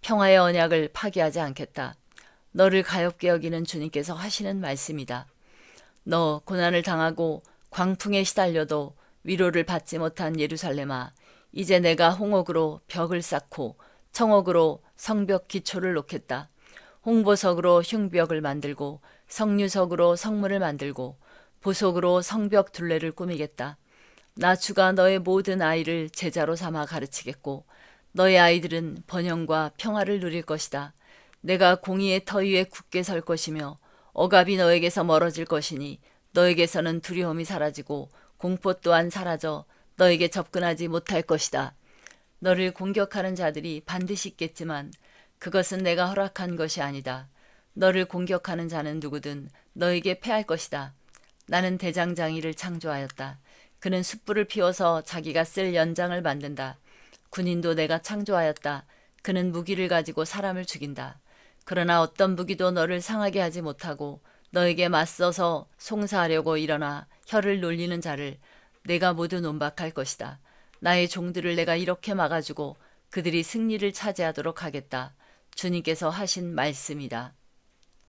평화의 언약을 파기하지 않겠다. 너를 가엾게 여기는 주님께서 하시는 말씀이다. 너 고난을 당하고 광풍에 시달려도 위로를 받지 못한 예루살렘아, 이제 내가 홍옥으로 벽을 쌓고 청옥으로 성벽 기초를 놓겠다. 홍보석으로 흉벽을 만들고 성류석으로 성문을 만들고 보석으로 성벽 둘레를 꾸미겠다. 나 주가 너의 모든 아이를 제자로 삼아 가르치겠고 너의 아이들은 번영과 평화를 누릴 것이다. 내가 공의의 터 위에 굳게 설 것이며 억압이 너에게서 멀어질 것이니 너에게서는 두려움이 사라지고 공포 또한 사라져 너에게 접근하지 못할 것이다. 너를 공격하는 자들이 반드시 있겠지만 그것은 내가 허락한 것이 아니다. 너를 공격하는 자는 누구든 너에게 패할 것이다. 나는 대장장이를 창조하였다. 그는 숯불을 피워서 자기가 쓸 연장을 만든다. 군인도 내가 창조하였다. 그는 무기를 가지고 사람을 죽인다. 그러나 어떤 무기도 너를 상하게 하지 못하고 너에게 맞서서 송사하려고 일어나 혀를 놀리는 자를 내가 모두 논박할 것이다. 나의 종들을 내가 이렇게 막아주고 그들이 승리를 차지하도록 하겠다. 주님께서 하신 말씀이다.